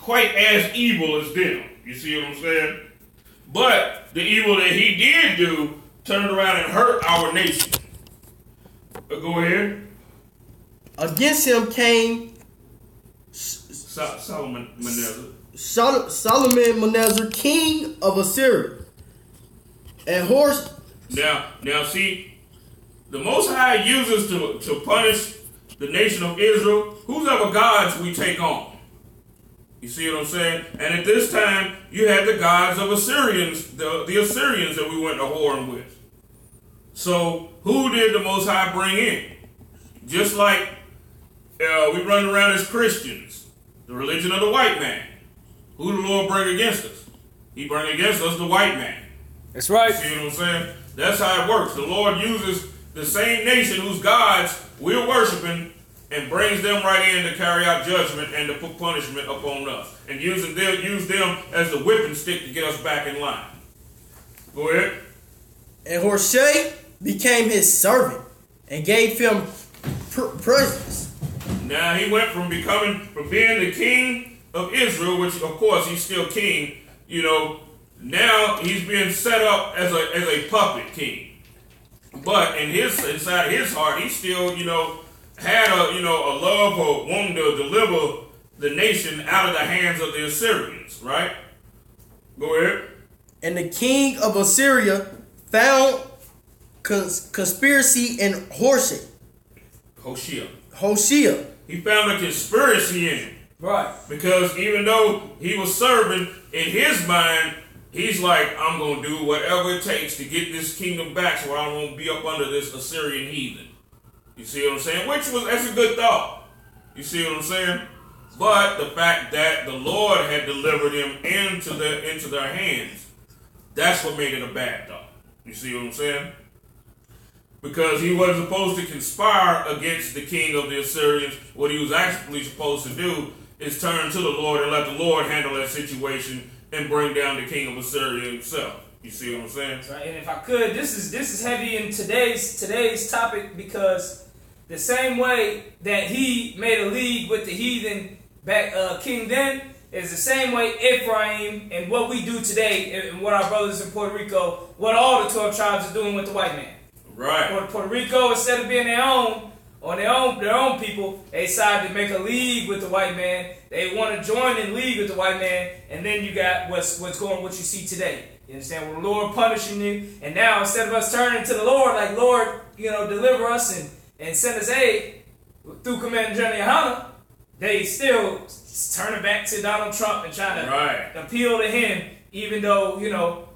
quite as evil as them. You see what I'm saying? But the evil that he did do turned around and hurt our nation. Go ahead. Against him came Solomon Manasseh, king of Assyria, and horse. Now, see, the Most High uses to punish the nation of Israel whose other gods we take on. You see what I'm saying? And at this time, you had the gods of Assyrians, the Assyrians that we went to whoring with. So, who did the Most High bring in? Just like we run around as Christians, the religion of the white man. Who did the Lord bring against us? He bring against us the white man. That's right. You see what I'm saying? That's how it works. The Lord uses the same nation whose gods we're worshiping and brings them right in to carry out judgment and to put punishment upon us. And use them as the whipping stick to get us back in line. Go ahead. And Hoshea became his servant and gave him presents. Now he went from being the king of Israel, which of course he's still king, you know. Now he's being set up as a puppet king. But inside his heart, he still, you know, had a love or wanting to deliver the nation out of the hands of the Assyrians, right? Go ahead. And the king of Assyria found conspiracy in Hoshea. He found a conspiracy in him. Right. Because even though he was serving, in his mind, he's like, I'm going to do whatever it takes to get this kingdom back so I won't be up under this Assyrian heathen. You see what I'm saying? That's a good thought. You see what I'm saying? But the fact that the Lord had delivered him into their hands, that's what made it a bad thought. You see what I'm saying? Because he wasn't supposed to conspire against the king of the Assyrians. What he was actually supposed to do is turn to the Lord and let the Lord handle that situation and bring down the king of Assyria himself. You see what I'm saying? Right. And if I could, this is heavy in today's topic, because the same way that he made a league with the heathen back king then is the same way Ephraim and what we do today and what our brothers in Puerto Rico, what all the 12 tribes are doing with the white man. Right. Puerto Rico, instead of being their own people, they decided to make a league with the white man. They want to join in league with the white man, and then you got what you see today. You understand? Well, the Lord punishing you, and now instead of us turning to the Lord, like, Lord, you know, deliver us and send us aid through Commander General Yohana, they still turning back to Donald Trump and trying to appeal to him, even though, you know,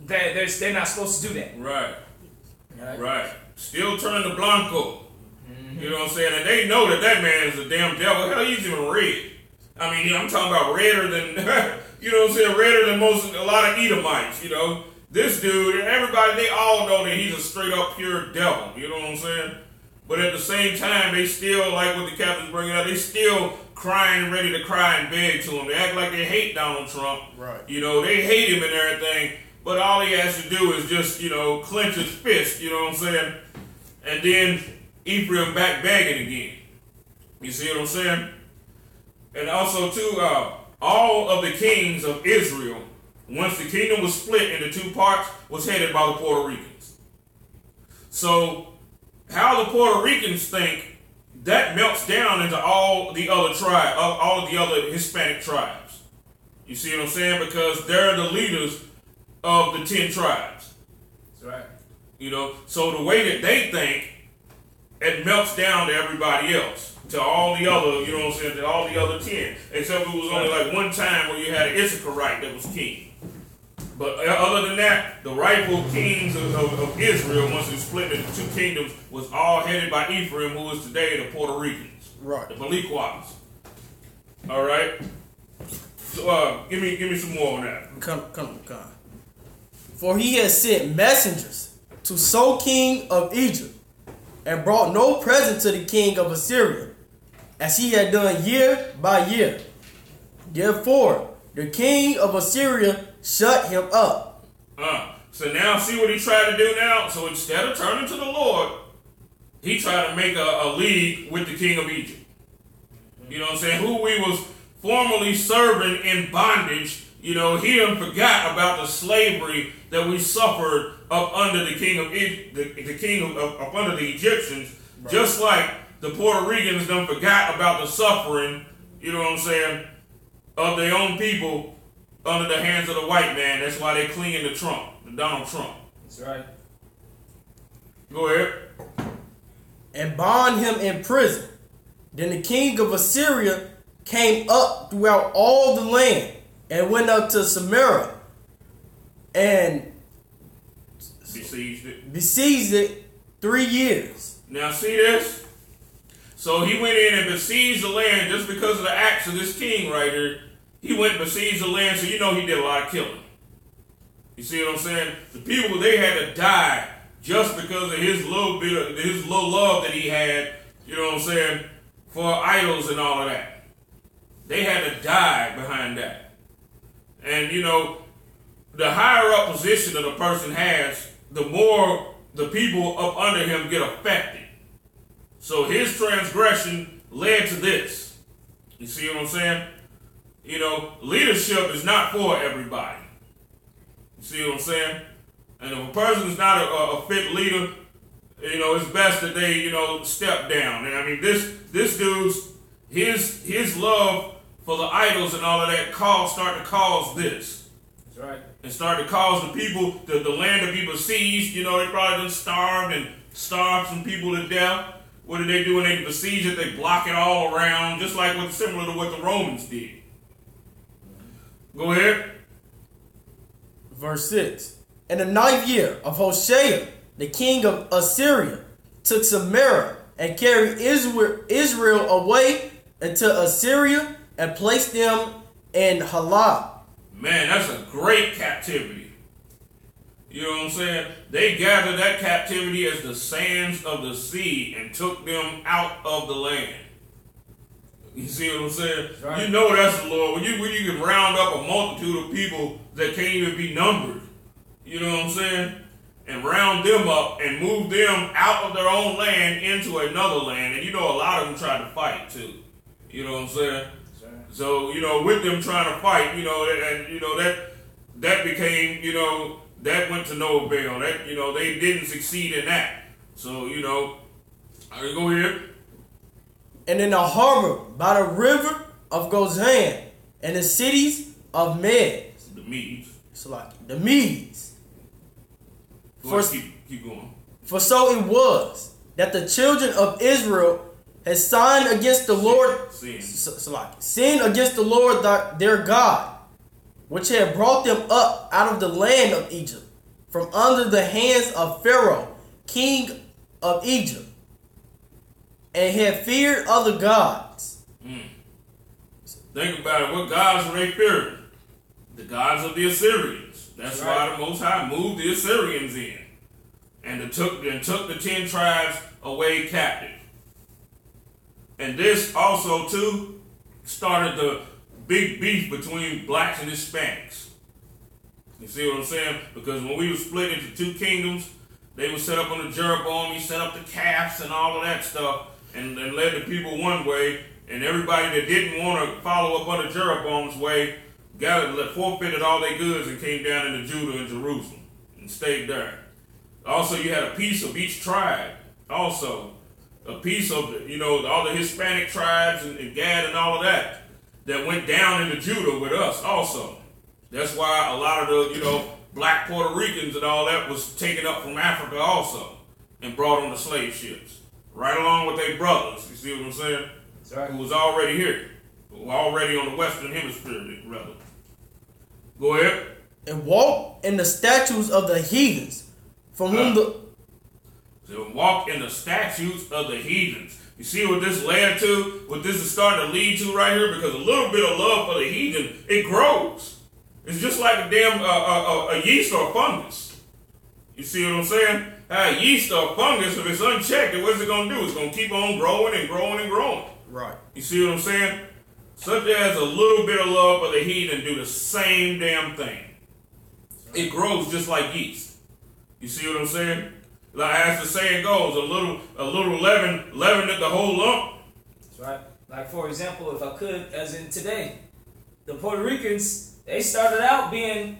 they're not supposed to do that. Right. Still turning to Blanco. Mm-hmm. You know what I'm saying? And they know that man is a damn devil. Hell, he's even red. I mean, I'm talking about redder than, you know what I'm saying, redder than a lot of Edomites, you know. This dude, everybody, they all know that he's a straight up pure devil. You know what I'm saying? But at the same time, they still, like what the captain's bringing up, they still crying, ready to cry and beg to him. They act like they hate Donald Trump. Right. You know, they hate him and everything. But all he has to do is just, you know, clench his fist, you know what I'm saying? And then Ephraim back begging again. You see what I'm saying? And also, too, all of the kings of Israel, once the kingdom was split into two parts, was headed by the Puerto Ricans. So, how the Puerto Ricans think, that melts down into all the other tribes, all of the other Hispanic tribes. You see what I'm saying? Because they're the leaders of the 10 tribes. That's right. You know, so the way that they think, it melts down to everybody else, to all the other, you know what I'm saying, to all the other 10. Except it was only like one time where you had an Isupk that was king. But other than that, the rightful kings of Israel, once it split into two kingdoms, was all headed by Ephraim, who is today the Puerto Ricans. Right. The Baliquas. All right. So, give me some more on that. Come. For he has sent messengers to So king of Egypt, and brought no present to the king of Assyria, as he had done year by year. Therefore, the king of Assyria shut him up. So now see what he tried to do now? So instead of turning to the Lord, he tried to make a league with the king of Egypt. You know what I'm saying? Who we was formerly serving in bondage, he done forgot about the slavery that we suffered up under the king of up under the Egyptians, right. Just like the Puerto Ricans done forgot about the suffering, of their own people under the hands of the white man. That's why they clinging to Trump, to Donald Trump. That's right. Go ahead. And bound him in prison. Then the king of Assyria came up throughout all the land and went up to Samaria and besieged it 3 years. Now see this? So he went in and besieged the land just because of the acts of this king right here. He went and besieged the land, so he did a lot of killing. You see what I'm saying? The people, they had to die just because of his little love that he had, for idols and all of that. They had to die behind that. And, the higher up position that a person has, the more the people up under him get affected. So his transgression led to this. You see what I'm saying? Leadership is not for everybody. You see what I'm saying? And if a person is not a fit leader, it's best that they, step down. And I mean, this dude's, his love for the idols and all of that start to cause this. That's right. And start to cause the people, the land to be besieged. They probably done starved some people to death. What do they do when they besiege it? They block it all around, just like similar to what the Romans did. Go ahead. Verse 6. In the 9th year of Hoshea, the king of Assyria took Samaria and carried Israel away into Assyria and placed them in Halab. Man, that's a great captivity. You know what I'm saying? They gathered that captivity as the sands of the sea and took them out of the land. You see what I'm saying? Right. That's the Lord. When you can round up a multitude of people that can't even be numbered, you know what I'm saying? And round them up and move them out of their own land into another land. And a lot of them tried to fight too. You know what I'm saying? Right. So, with them trying to fight, that became, that went to no avail. That, they didn't succeed in that. So, I go here. And in the harbor by the river of Gozan and the cities of Medes. The Medes. The Medes. Keep going. For so it was that the children of Israel had sinned against the Lord. Sinned against the Lord their God, which had brought them up out of the land of Egypt, from under the hands of Pharaoh, king of Egypt, and had feared other gods. Think about it. What gods were they fearing? The gods of the Assyrians. That's right. Why the Most High moved the Assyrians in and took the 10 tribes away captive. And this also, too, started the big beef between blacks and Hispanics. You see what I'm saying? Because when we were split into 2 kingdoms, they were set up on the Jeroboam. He set up the calves and all of that stuff and led the people one way. And everybody that didn't want to follow up under Jeroboam's way forfeited all their goods and came down into Judah and Jerusalem and stayed there. Also, you had a piece of each tribe. Also, a piece of, all the Hispanic tribes and Gad and all of that went down into Judah with us also. That's why a lot of the, black Puerto Ricans and all that was taken up from Africa also and brought on the slave ships. Right along with their brothers, you see what I'm saying? That's right. Who was already here. Who were already on the Western Hemisphere, rather. Go ahead. And walk in the statues of the heathens, from whom So walk in the statutes of the heathens. You see what this led to? What this is starting to lead to right here? Because a little bit of love for the heathen, it grows. It's just like a damn a yeast or a fungus. You see what I'm saying? A yeast or a fungus, if it's unchecked, what's it going to do? It's going to keep on growing and growing and growing. Right. You see what I'm saying? Such as a little bit of love for the heathen do the same damn thing. It grows just like yeast. You see what I'm saying? Like as the saying goes, a little leaven leaveneth the whole lump. That's right. Like for example, if I could, as in today, the Puerto Ricans, they started out being,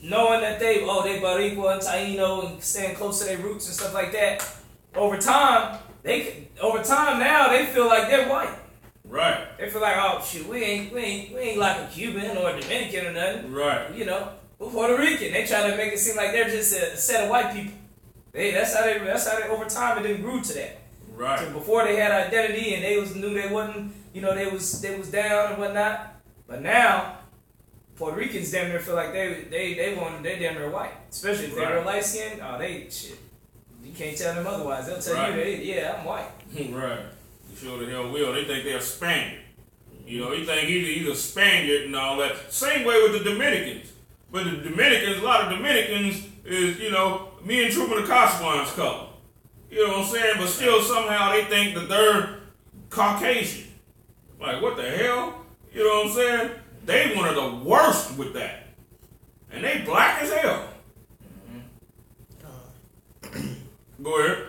knowing that they Rico and Taino and staying close to their roots and stuff like that. Over time now they feel like they're white. Right. They feel like, oh shoot, we ain't like a Cuban or a Dominican or nothing. Right. We're Puerto Rican. They try to make it seem like they're just a set of white people. That's how they over time it then grew to that. Right. So before they had identity and they knew they wasn't, they was down and whatnot. But now Puerto Ricans damn near feel like they damn near white. Especially if they're light skinned. Oh, they shit. You can't tell them otherwise. They'll tell you, I'm white. Right. You sure the hell will. They think they're Spaniard. You think he's a Spaniard and all that. Same way with the Dominicans. But the Dominicans, a lot of Dominicans is, me and Truman the Cosquans color. You know what I'm saying? But still somehow they think that they're Caucasian. Like, what the hell? You know what I'm saying? They one of the worst with that. And they black as hell. Go ahead.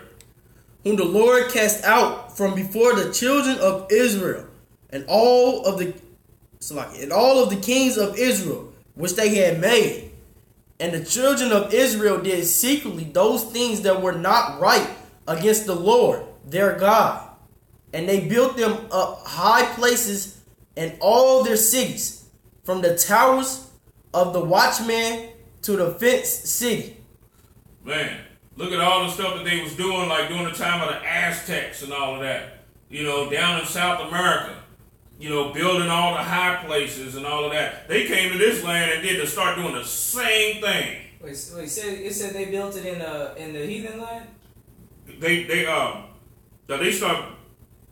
Whom the Lord cast out from before the children of Israel, and all of the kings of Israel, which they had made. And the children of Israel did secretly those things that were not right against the Lord their God. And they built them up high places in all their cities, from the towers of the watchman to the fenced city. Man, look at all the stuff that they was doing, like during the time of the Aztecs and all of that. Down in South America. Building all the high places and all of that. They came to this land and start doing the same thing. Wait, it said they built it in the heathen land? They start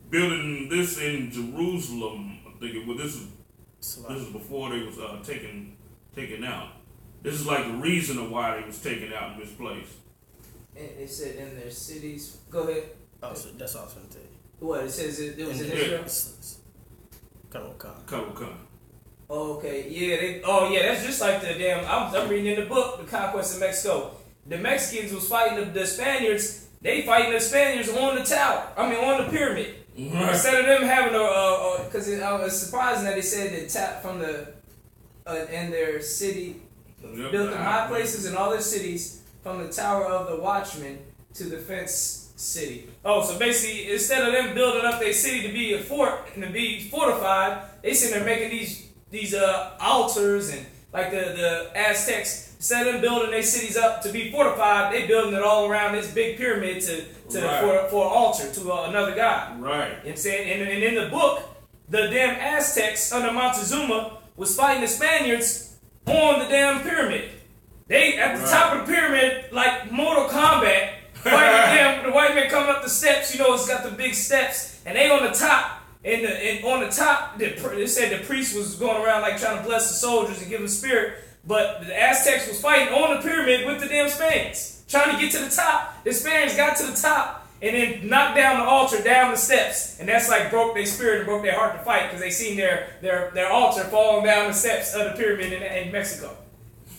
building this in Jerusalem. I think this is before they was taken out. This is like the reason of why they was taken out in this place. It said in their cities. Go ahead. Oh, so that's all I was going to tell you. What it says? It was in Israel. Karokan. Oh, okay. Yeah. That's just like the damn. I'm reading in the book, The Conquest of Mexico. The Mexicans was fighting the Spaniards. They fighting the Spaniards on the tower. on the pyramid. Right. Instead of them having because I was surprising that they said that tap from the in their city, built them high places in all their cities, from the tower of the watchman to the fenced city. Oh, so basically, instead of them building up their city to be a fort and to be fortified, they sitting there making these altars and like the Aztecs. Instead of them building their cities up to be fortified, they building it all around this big pyramid for an altar to another god. Right. You know what I'm saying? And in the book, the damn Aztecs under Montezuma was fighting the Spaniards on the damn pyramid. They at the top of the pyramid, like Mortal Kombat, fighting them. The white man coming up the steps. It's got the big steps, and they on the top. And on the top, they said the priest was going around like trying to bless the soldiers and give them spirit. But the Aztecs was fighting on the pyramid with the damn Spaniards, trying to get to the top. The Spaniards got to the top and then knocked down the altar, down the steps, and that's like broke their spirit and broke their heart to fight because they seen their altar falling down the steps of the pyramid in Mexico.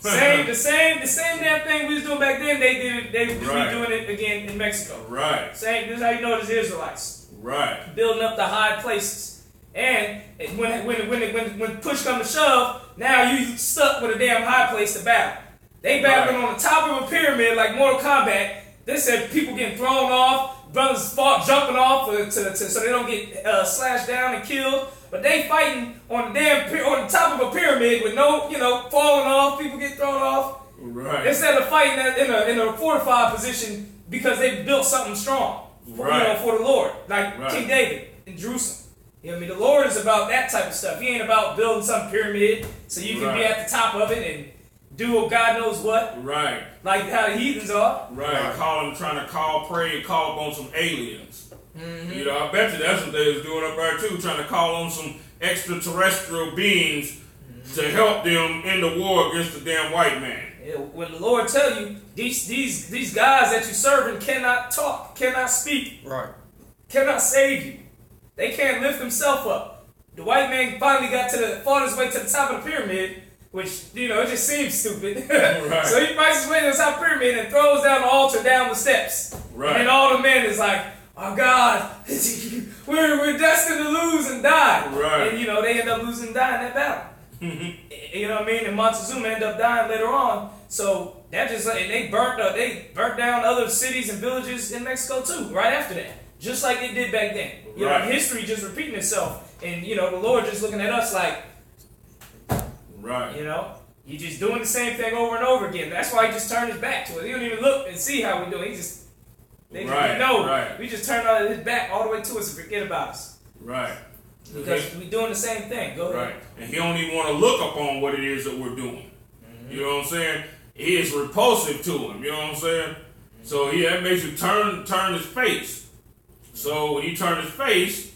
The same damn thing we was doing back then. They was doing it again in Mexico. Right. This is how you know it's the Israelites. Right. Building up the high places. And when push comes to shove, now you stuck with a damn high place to battle. They battling on the top of a pyramid like Mortal Kombat. They said people getting thrown off, brothers jumping off so they don't get slashed down and killed. But they fighting on the top of a pyramid with no falling off, people get thrown off. Right. Instead of fighting in a fortified position because they built something strong for the Lord, like King David in Jerusalem. The Lord is about that type of stuff. He ain't about building some pyramid so you can be at the top of it and do what God knows what. Right. Like how the heathens are. Right. Trying to pray and call upon some aliens. Mm-hmm. I bet you that's what they was doing up there too, trying to call on some extraterrestrial beings to help them in the war against the damn white man. Yeah, when the Lord tell you, these guys that you're serving cannot talk, cannot speak, cannot save you. They can't lift themselves up. The white man finally fought his way to the top of the pyramid, which, it just seems stupid. So he fights his way to the top of the pyramid and throws down the altar down the steps. Right. And then all the men is like, our God, we're destined to lose and die. Right. And, they end up losing and dying in that battle. You know what I mean? And Montezuma ended up dying later on. So that just, and they burnt down other cities and villages in Mexico too, right after that. Just like they did back then. History just repeating itself. And, the Lord just looking at us like, right. You're just doing the same thing over and over again. That's why he just turned his back to it. He don't even look and see how we're doing. They know. Right. We just turn his back all the way to us and forget about us. Right. Because we're doing the same thing. Go ahead. Right. And he don't even want to look upon what it is that we're doing. Mm-hmm. You know what I'm saying? He is repulsive to him. You know what I'm saying? Mm-hmm. So that makes him turn his face. So when he turns his face,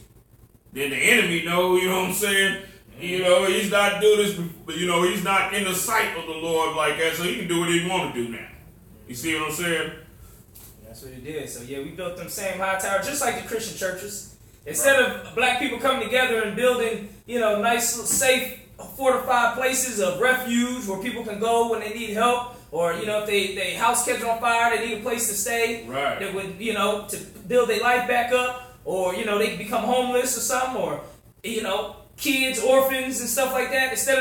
then the enemy know, you know what I'm saying? He's not doing this, he's not in the sight of the Lord like that, so he can do what he want to do now. You see what I'm saying? That's what he did. So we built them same high tower, just like the Christian churches. Instead of black people coming together and building, nice, safe, fortified places of refuge where people can go when they need help, or if they house catches on fire, they need a place to stay. Right. That would to build their life back up, or they become homeless or something, or kids, orphans, and stuff like that. Instead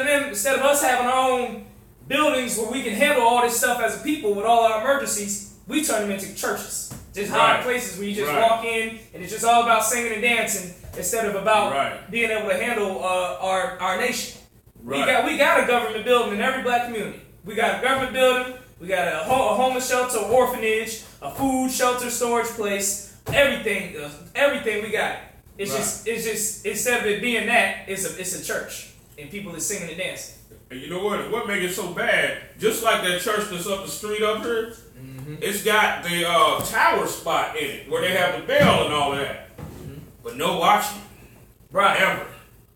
of us having our own buildings where we can handle all this stuff as a people with all our emergencies, we turn them into churches. Just high places where you just walk in and it's just all about singing and dancing instead of about being able to handle our nation. Right. We got a government building in every black community. We got a government building. We got a homeless shelter, orphanage, a food shelter, storage place. Everything we got. It's just instead of it being that, it's a church and people are singing and dancing. And you know what? What makes it so bad? Just like that church that's up the street up here, it's got the tower spot in it where they have the bell and all of that, but no watchman, ever.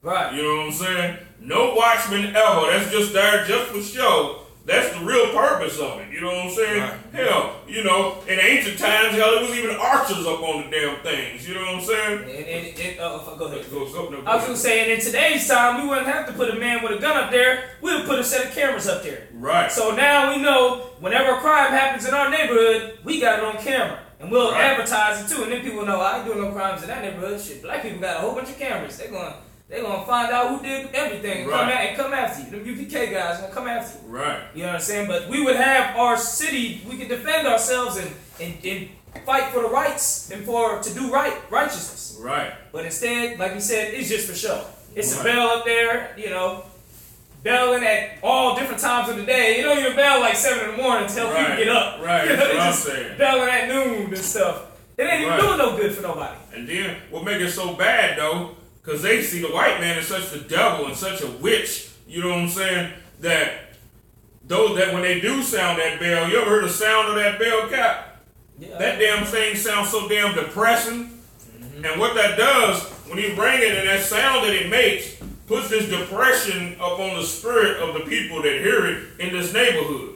Right. You know what I'm saying? No watchman ever. That's just there just for show. That's the real purpose of it. You know what I'm saying? Right. Hell, in ancient times, there was even archers up on the damn things. You know what I'm saying? Go ahead. Go, I was going to say, and in today's time, we wouldn't have to put a man with a gun up there. We would put a set of cameras up there. Right. So now we know whenever a crime happens in our neighborhood, we got it on camera. And we'll advertise it too. And then people know, I ain't doing no crimes in that neighborhood. Shit, black people got a whole bunch of cameras. They're gonna find out who did everything and come after you. Them UPK guys gonna come after you. Right. You know what I'm saying? But we would have our city, we could defend ourselves and fight for the rights and to do righteousness. Right. But instead, like you said, it's just for show. It's a bell up there, belling at all different times of the day. You don't even bell like 7 in the morning to help people get up. Right. That's what I'm saying. Belling at noon and stuff. It ain't even doing no good for nobody. And then what makes it so bad though, because they see the white man as such the devil and such a witch, you know what I'm saying, that when they do sound that bell, you ever heard the sound of that bell, Cap? Yeah. That damn thing sounds so damn depressing. And what that does, when you bring it and that sound that it makes, puts this depression up on the spirit of the people that hear it in this neighborhood.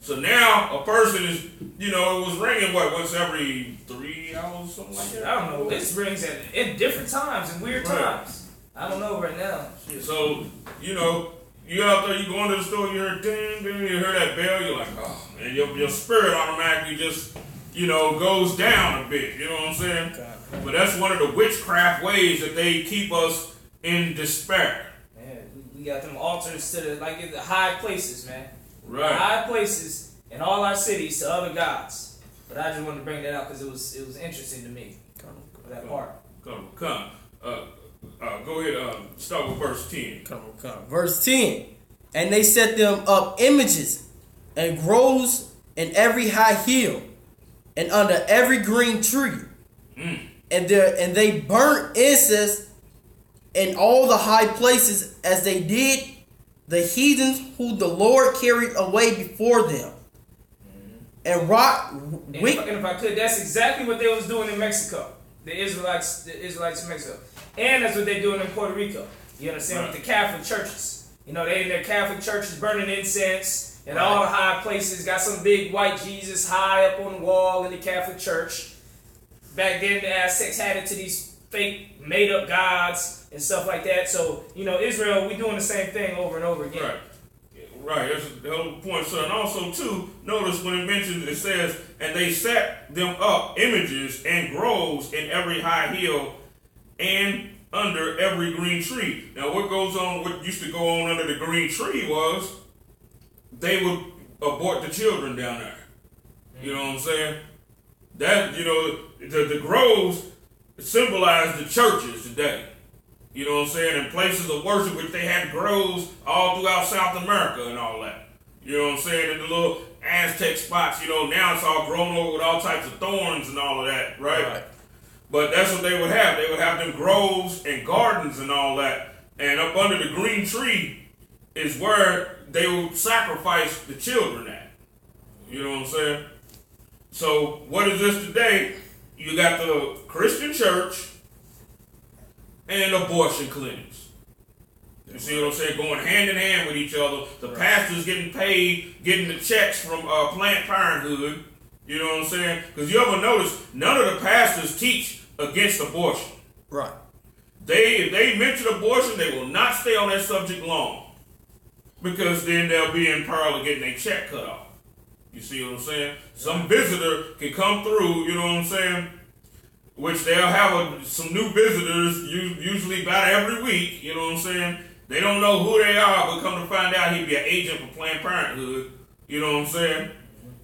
So now a person is, it was ringing once every 3 hours, something like that. I don't know. This rings at different times and weird times. I don't know right now. Shit. So, you out there, you go into the store, you hear ding, ding, you hear that bell, you're like, oh, and your spirit automatically just, goes down a bit. You know what I'm saying? Okay. But that's one of the witchcraft ways that they keep us in despair. Man, we got them altars to the high places, man. Right. High places in all our cities to other gods. But I just wanted to bring that out because it was interesting to me. That part. Come. Go ahead. Start with verse 10. Come. Verse 10. And they set them up images and groves in every high hill and under every green tree. And they burnt incense in all the high places as they did the heathens who the Lord carried away before them. And wrought if I could, that's exactly what they was doing in Mexico. The Israelites in Mexico. And that's what they're doing in Puerto Rico. You understand? With the Catholic churches. They in their Catholic churches burning incense and all the high places. Got some big white Jesus high up on the wall in the Catholic church. Back then, the Aztecs had it to these fake, made-up gods and stuff like that. So, Israel, we doing the same thing over and over again. Right, that's the whole point, sir. And also, too, notice when it mentions, it says, and they set them up images and groves in every high hill and under every green tree. Now, what used to go on under the green tree was they would abort the children down there. You know what I'm saying? That, the groves symbolize the churches today. You know what I'm saying? And places of worship, which they had groves all throughout South America and all that. You know what I'm saying? And the little Aztec spots, now it's all grown over with all types of thorns and all of that, right? But that's what they would have. They would have them groves and gardens and all that. And up under the green tree is where they would sacrifice the children at. You know what I'm saying? So what is this today? You got the Christian church and abortion clinics. You see what I'm saying? Going hand in hand with each other. The pastors getting paid, getting the checks from Planned Parenthood. You know what I'm saying? Because you ever notice, none of the pastors teach against abortion. Right. If they mention abortion, they will not stay on that subject long. Because then they'll be in peril of getting their check cut off. You see what I'm saying? Some visitor can come through, you know what I'm saying? Which they'll have some new visitors, usually about every week, you know what I'm saying? They don't know who they are, but come to find out he'd be an agent for Planned Parenthood, you know what I'm saying?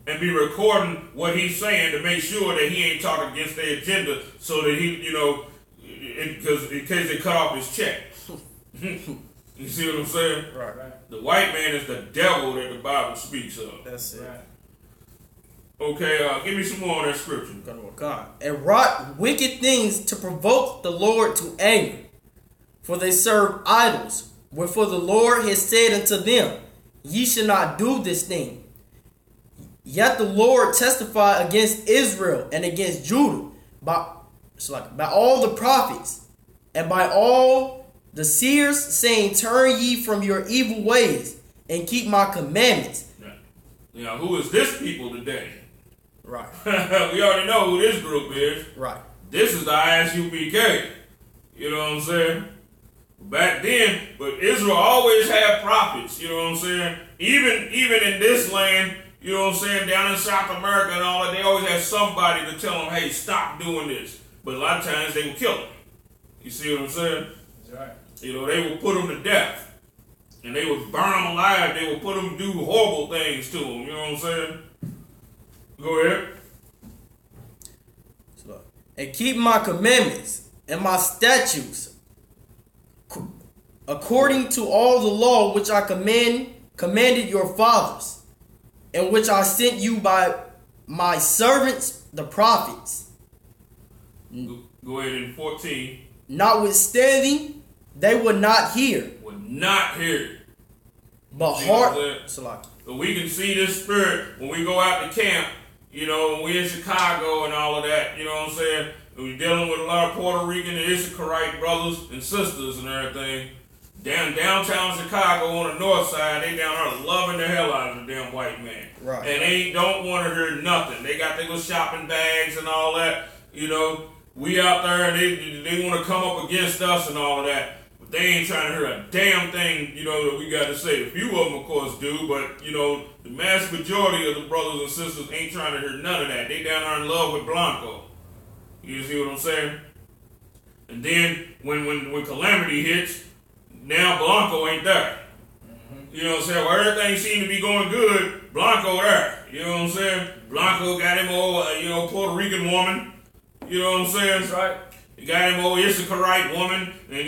And be recording what he's saying to make sure that he ain't talking against their agenda so that he, in case they cut off his check. You see what I'm saying? Right. The white man is the devil that the Bible speaks of. That's it. Right. Okay, give me some more on that scripture. God. And wrought wicked things to provoke the Lord to anger. For they serve idols. Wherefore the Lord has said unto them, Ye shall not do this thing. Yet the Lord testified against Israel and against Judah by all the prophets and by all the seers, saying, Turn ye from your evil ways and keep my commandments. Now, who is this people today? Right. We already know who this group is. Right. This is the Isupk. You know what I'm saying? Back then, but Israel always had prophets. You know what I'm saying? Even in this land, you know what I'm saying, down in South America and all that, they always had somebody to tell them, hey, stop doing this. But a lot of times they would kill them. You see what I'm saying? That's right. They would put them to death. And they would burn them alive. They would put them do horrible things to them. You know what I'm saying? Go ahead. And keep my commandments and my statutes according to all the law which I commanded your fathers, and which I sent you by my servants the prophets. Go ahead in 14. Notwithstanding, they would not hear. Would not hear. But So we can see this spirit when we go out to camp, when we're in Chicago and all of that, you know what I'm saying? We're dealing with a lot of Puerto Rican and Isupk brothers and sisters and everything. Downtown Chicago on the north side, they down there loving the hell out of the damn white man. Right. And they don't want to hear nothing. They got their little shopping bags and all that, We out there and they want to come up against us and all of that. But they ain't trying to hear a damn thing, that we got to say. A few of them, of course, do. But, the mass majority of the brothers and sisters ain't trying to hear none of that. They down there in love with Blanco. You see what I'm saying? And then when calamity hits, now Blanco ain't there. You know what I'm saying? Well, everything seemed to be going good. Blanco there. You know what I'm saying? Blanco got him old, Puerto Rican woman. You know what I'm saying? That's right. He got him old Issakarite woman, and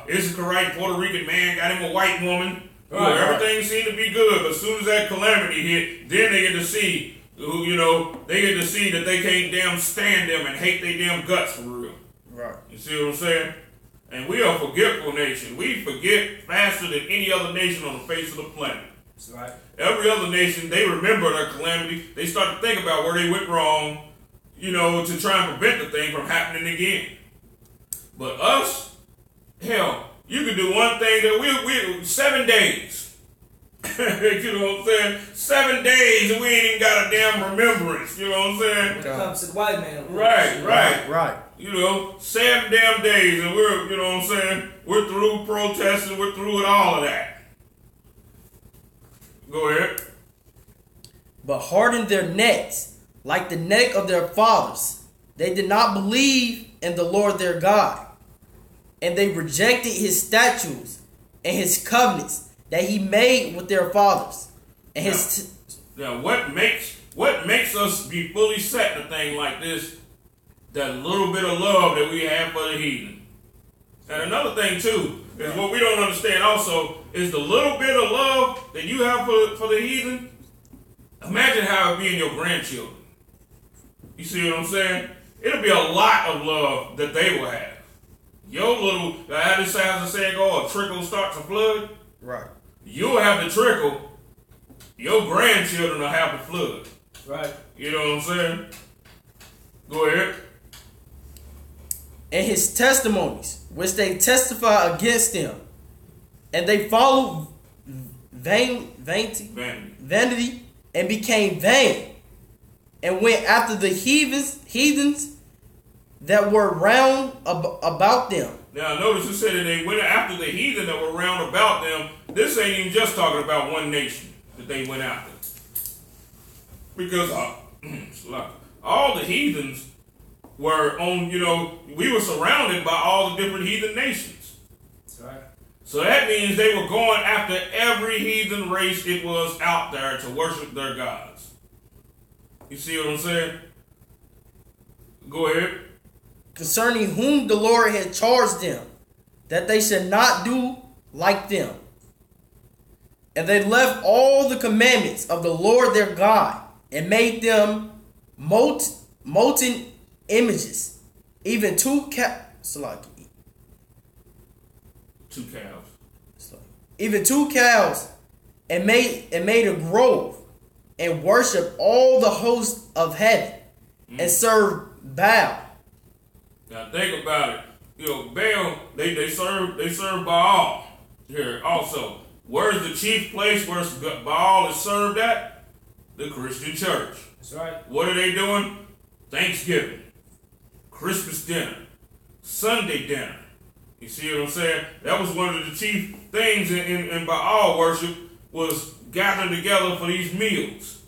Issakarite Puerto Rican man got him a white woman. Right, everything seemed to be good, but as soon as that calamity hit, then they get to see, that they can't damn stand them and hate their damn guts for real. Right. You see what I'm saying? And we are a forgetful nation. We forget faster than any other nation on the face of the planet. That's right. Every other nation, they remember their calamity. They start to think about where they went wrong, to try and prevent the thing from happening again. But us, hell, you can do one thing that we 7 days. You know what I'm saying? 7 days and we ain't even got a damn remembrance. You know what I'm saying? When it comes to the white man. Right. 7 damn days and we're, what I'm saying? We're through protesting. We're through with all of that. Go ahead. But hardened their necks like the neck of their fathers. They did not believe in the Lord their God, and they rejected his statutes and his covenants that he made with their fathers. And now what makes us be fully set in a thing like this? That little bit of love that we have for the heathen. And another thing too is what we don't understand also is the little bit of love that you have for the heathen. Imagine how it be in your grandchildren. You see what I'm saying? It'll be a lot of love that they will have. Your little, how this sounds a saying go, a trickle starts a flood. Right. You'll have the trickle. Your grandchildren will have the flood. Right. You know what I'm saying? Go ahead. And his testimonies, which they testify against them, and they followed vanity, and became vain, and went after the heathens that were round about them. Now notice it said that they went after the heathen that were round about them. This ain't even just talking about one nation that they went after. Because all the heathens were on, we were surrounded by all the different heathen nations. That's right. So that means they were going after every heathen race it was out there to worship their gods. You see what I'm saying? Go ahead. Concerning whom the Lord had charged them, that they should not do like them. And they left all the commandments of the Lord their God, and made them molten images, even two cows, and made a grove, and worshiped all the hosts of heaven, and served Baal. Now think about it. Baal, they serve Baal here also. Where's the chief place where Baal is served at? The Christian church. That's right. What are they doing? Thanksgiving, Christmas dinner, Sunday dinner. You see what I'm saying? That was one of the chief things in Baal worship, was gathering together for these meals.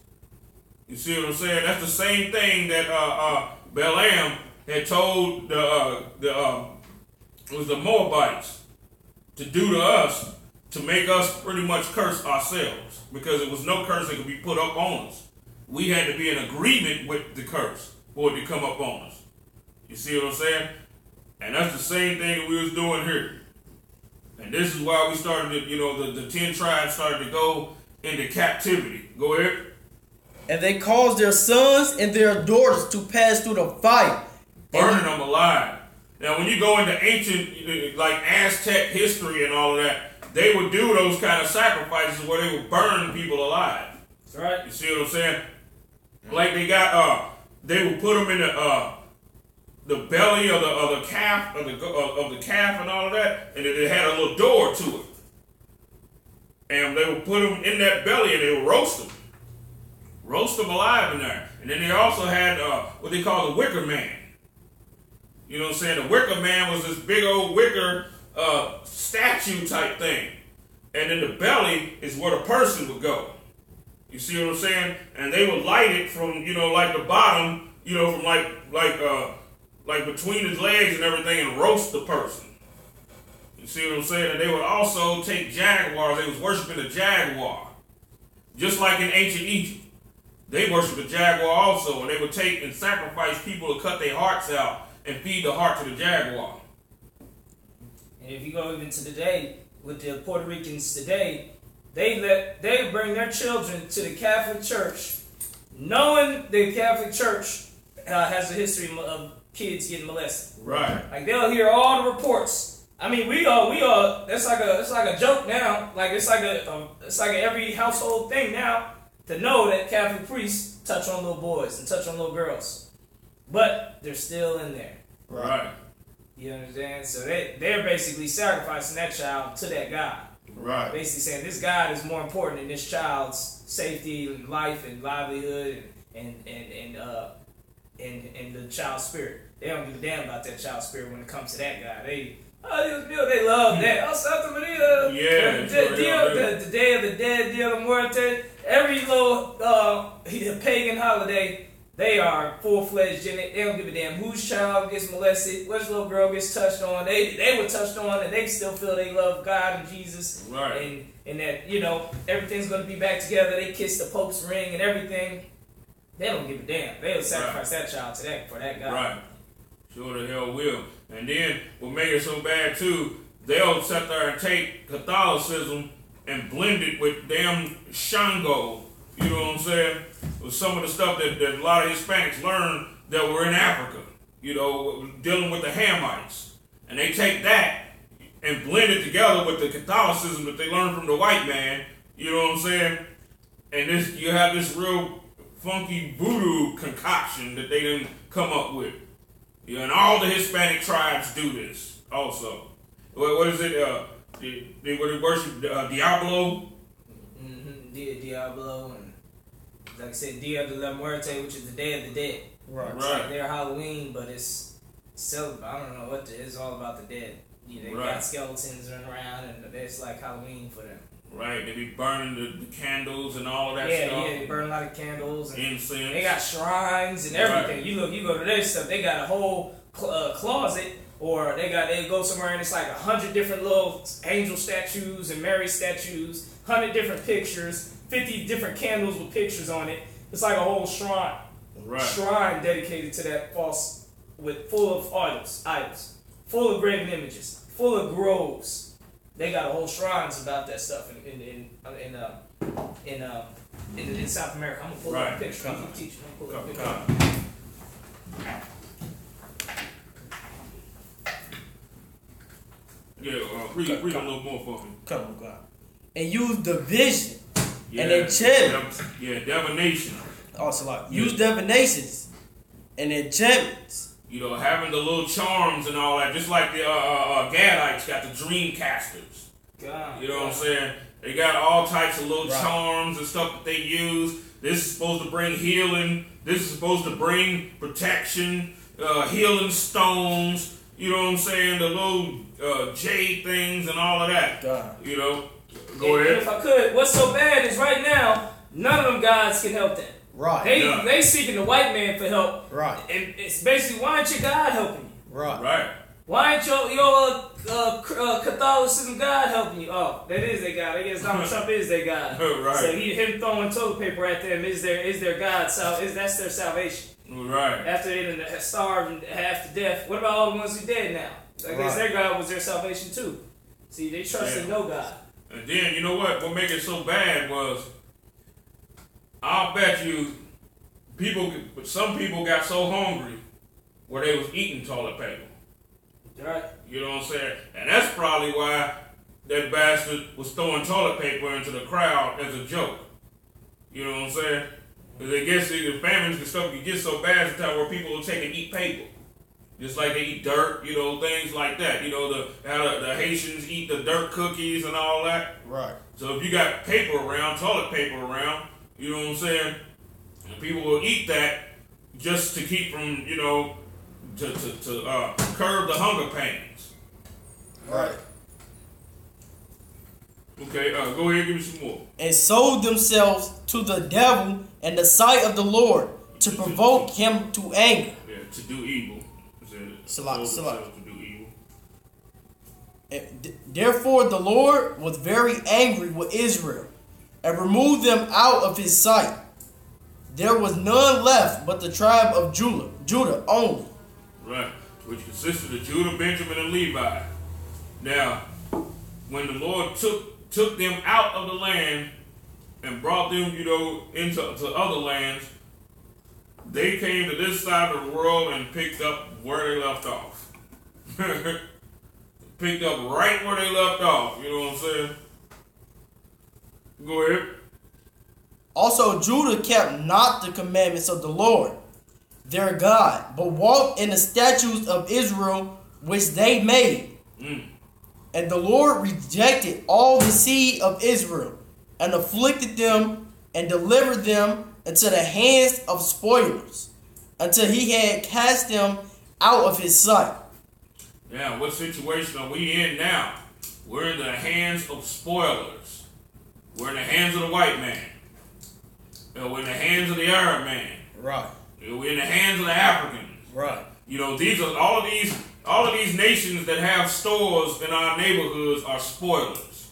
You see what I'm saying? That's the same thing that Balaam had told the Moabites to do to us, to make us pretty much curse ourselves, because there was no curse that could be put up on us. We had to be in agreement with the curse for it to come up on us. You see what I'm saying? And that's the same thing that we was doing here. And this is why we started to, the 10 tribes started to go into captivity. Go ahead. And they caused their sons and their daughters to pass through the fire, burning them alive. Now, when you go into ancient, like Aztec history and all of that, they would do those kind of sacrifices where they would burn people alive. That's right. You see what I'm saying? Like they got, they would put them in the belly of the calf of the calf and all of that, and it had a little door to it. And they would put them in that belly and they would roast them alive in there. And then they also had what they call the wicker man. You know what I'm saying? The wicker man was this big old wicker statue type thing. And in the belly is where the person would go. You see what I'm saying? And they would light it from, like the bottom, from like between his legs and everything, and roast the person. You see what I'm saying? And they would also take jaguars. They was worshiping the jaguar. Just like in ancient Egypt. They worshiped the jaguar also, and they would take and sacrifice people to cut their hearts out and feed the heart to the jaguar. And if you go even to today, with the Puerto Ricans today, they bring their children to the Catholic Church, knowing the Catholic Church has a history of kids getting molested. Right. Like they'll hear all the reports. I mean, we all. It's like a joke now. Like it's like an every household thing now to know that Catholic priests touch on little boys and touch on little girls, but they're still in there. Right. You understand? So they're basically sacrificing that child to that God. Right. Basically saying this God is more important than this child's safety and life and livelihood and the child's spirit. They don't give a damn about that child's spirit when it comes to that God. They love that. Oh, Santa Maria. Yeah, the Day of the Dead, Dia de Muerte, every little pagan holiday, they are full-fledged in it. They don't give a damn whose child gets molested, which little girl gets touched on. They were touched on, and they still feel they love God and Jesus, right? And that everything's gonna be back together. They kiss the Pope's ring and everything. They don't give a damn. They'll sacrifice that child for that God. Right. Sure the hell will. And then what make it so bad too, they'll sit there and take Catholicism and blend it with damn Shango. You know what I'm saying? With some of the stuff that a lot of Hispanics learned that were in Africa. Dealing with the Hamites. And they take that and blend it together with the Catholicism that they learned from the white man. You know what I'm saying? And you have this real funky voodoo concoction that they didn't come up with. And all the Hispanic tribes do this also. What is it? They worship Diablo. Diablo, and like I said, Dia de la Muerte, which is the Day of the Dead. Right. It's like their Halloween, but it's I don't know what it's all about the dead. They got skeletons running around, and it's like Halloween for them. Right, they be burning the candles and all of that stuff. Yeah, they burn a lot of candles. And incense. They got shrines and everything. Right. You go to their stuff, they got a whole closet, or they go somewhere and it's like 100 different little angel statues and Mary statues, 100 different pictures, 50 different candles with pictures on it. It's like a whole shrine. Right. Shrine dedicated to that full of idols, full of graven images, full of groves. They got a whole shrines about that stuff in South America. I'm gonna pull up a picture. I'm gonna teach you. I'm gonna pull up a picture. Yeah, read a little more for me. Come on, God. And use division and enchantment. Divination. Also, like use divinations and enchantments. Having the little charms and all that, just like the Gadites got the dream casters. God, you know what I'm saying? They got all types of little charms and stuff that they use. This is supposed to bring healing. This is supposed to bring protection, healing stones. You know what I'm saying? The little jade things and all of that. God. Go ahead. If I could, what's so bad is right now, none of them gods can help them. Right. They seeking the white man for help. Right. And it's basically, why ain't your God helping you? Right. Right. Why ain't your Catholicism God helping you? Oh, that is their God. I guess Donald Trump is their God. Right. So him throwing toilet paper at them is their God. So that's their salvation. Right. After they done starved and half to death. What about all the ones who dead now? I guess their God was their salvation too. See, they trusted no God. And then, you know what? What made it so bad was, I'll bet you some people got so hungry where they was eating toilet paper. Right. You know what I'm saying? And that's probably why that bastard was throwing toilet paper into the crowd as a joke. You know what I'm saying? Because I guess the famines and stuff could get so bad to the time where people will take and eat paper. Just like they eat dirt, things like that. How the Haitians eat the dirt cookies and all that. Right. So if you got paper around, toilet paper around, you know what I'm saying? And people will eat that just to keep from, to curb the hunger pains. Right. Okay, go ahead and give me some more. And sold themselves to the devil in the sight of the Lord to provoke him to anger. Yeah, to do evil. Salat. To do evil. Therefore the Lord was very angry with Israel and removed them out of his sight. There was none left but the tribe of Judah only. Right, which consisted of Judah, Benjamin, and Levi. Now, when the Lord took them out of the land and brought them, into other lands, they came to this side of the world and picked up where they left off. Picked up right where they left off. You know what I'm saying? Go ahead. Also Judah kept not the commandments of the Lord, their God, but walked in the statutes of Israel which they made. And the Lord rejected all the seed of Israel and afflicted them and delivered them into the hands of spoilers until he had cast them out of his sight. Now, what situation are we in now? We're in the hands of spoilers. We're in the hands of the white man. We're in the hands of the Arab man. Right. We're in the hands of the Africans. Right. You know, these are all of these nations that have stores in our neighborhoods are spoilers.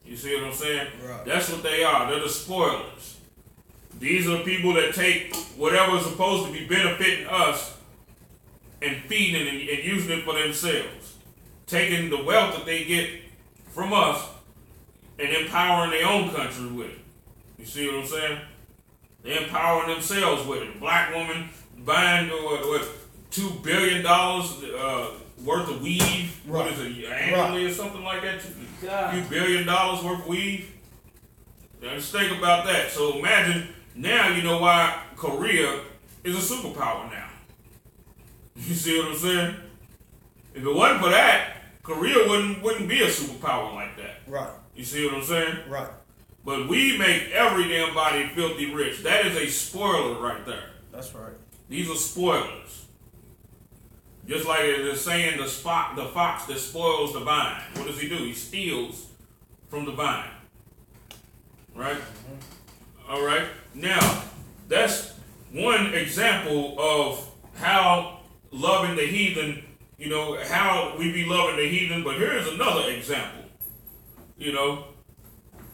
You see what I'm saying? Right. That's what they are. They're the spoilers. These are people that take whatever is supposed to be benefiting us and feeding and using it for themselves. Taking the wealth that they get from us and empowering their own country with it. You see what I'm saying? They're empowering themselves with it. A black woman buying $2 billion worth of weave. Right. What is it, annually or something like that? A few $1 billion worth of weave. Just think about that. So imagine now you know why Korea is a superpower now. You see what I'm saying? If it wasn't for that, Korea wouldn't be a superpower like that. Right. You see what I'm saying? Right. But we make every damn body filthy rich. That is a spoiler right there. That's right. These are spoilers. Just like they're saying the fox that spoils the vine. What does he do? He steals from the vine. Right? Mm-hmm. All right. Now, that's one example of how loving the heathen, you know, how we be loving the heathen. But here's another example. You know,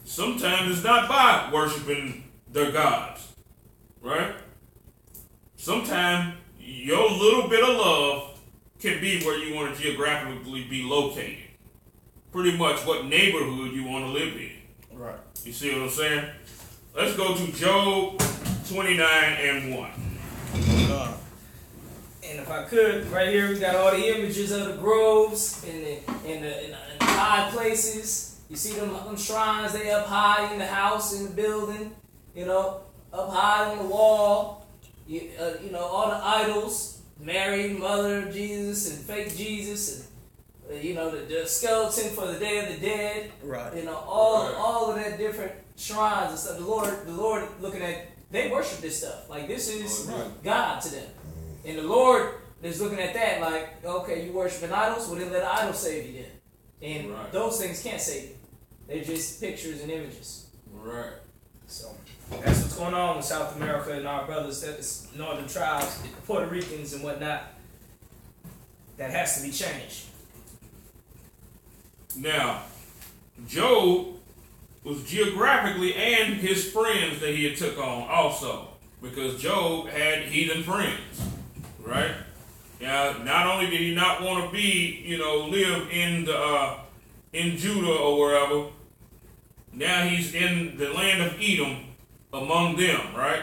sometimes it's not by worshiping their gods. Right? Sometimes your little bit of love can be where you want to geographically be located. Pretty much what neighborhood you want to live in. Right. You see what I'm saying? Let's go to Job 29:1. And if I could, right here we got all the images of the groves and the high places. You see them shrines, they up high in the house, in the building, you know, up high on the wall. You know, all the idols, Mary, mother of Jesus, and fake Jesus, and you know, the skeleton for the Day of the Dead. Right. You know, all of that different shrines and stuff. The Lord looking at, they worship this stuff. Like, this is God to them. And the Lord is looking at that like, okay, you worshiping idols? Well, then let the idol save you then. And those things can't save you. They're just pictures and images. Right. So that's what's going on with South America and our brothers, that's northern tribes, Puerto Ricans and whatnot. That has to be changed. Now, Job was geographically and his friends that he had took on also. Because Job had heathen friends. Right? Now, not only did he not want to be, you know, live in Judah or wherever, now he's in the land of Edom among them, right?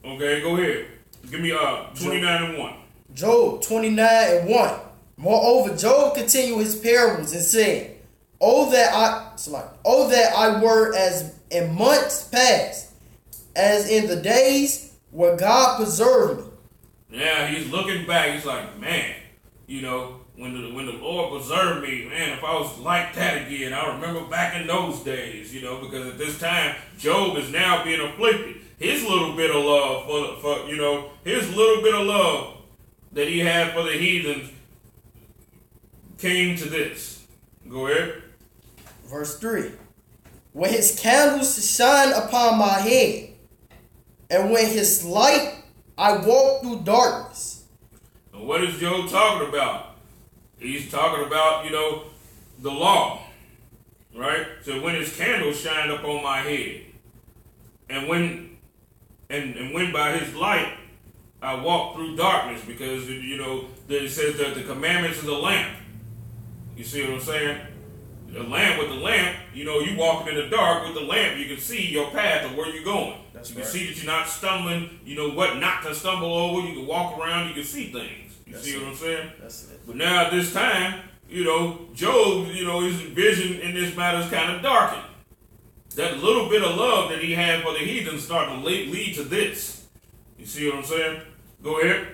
Okay, go ahead. Give me 29:1. Job 29:1. Moreover, Job continued his parables and said, "Oh that I were as in months past, as in the days where God preserved me." Yeah, he's looking back. He's like, man, you know, when the Lord preserved me, man, if I was like that again, I remember back in those days, you know, because at this time, Job is now being afflicted. His little bit of love for you know, his little bit of love that he had for the heathens came to this. Go ahead. Verse 3. When his candles shine upon my head, and when his light I walk through darkness. And what is Job talking about? He's talking about, you know, the law. Right? So when his candles shine upon my head, and when by his light I walk through darkness, because, you know, it says that the commandments is a lamp. You see what I'm saying? A lamp, with the lamp, you know, you walking in the dark with the lamp, you can see your path of where you're going. You can see that you're not stumbling, you know what not to stumble over. You can walk around, you can see things. You see what I'm saying? That's it. But now at this time, you know, Job, you know, his vision in this matter is kind of darkened. That little bit of love that he had for the heathen started to lead to this. You see what I'm saying? Go ahead.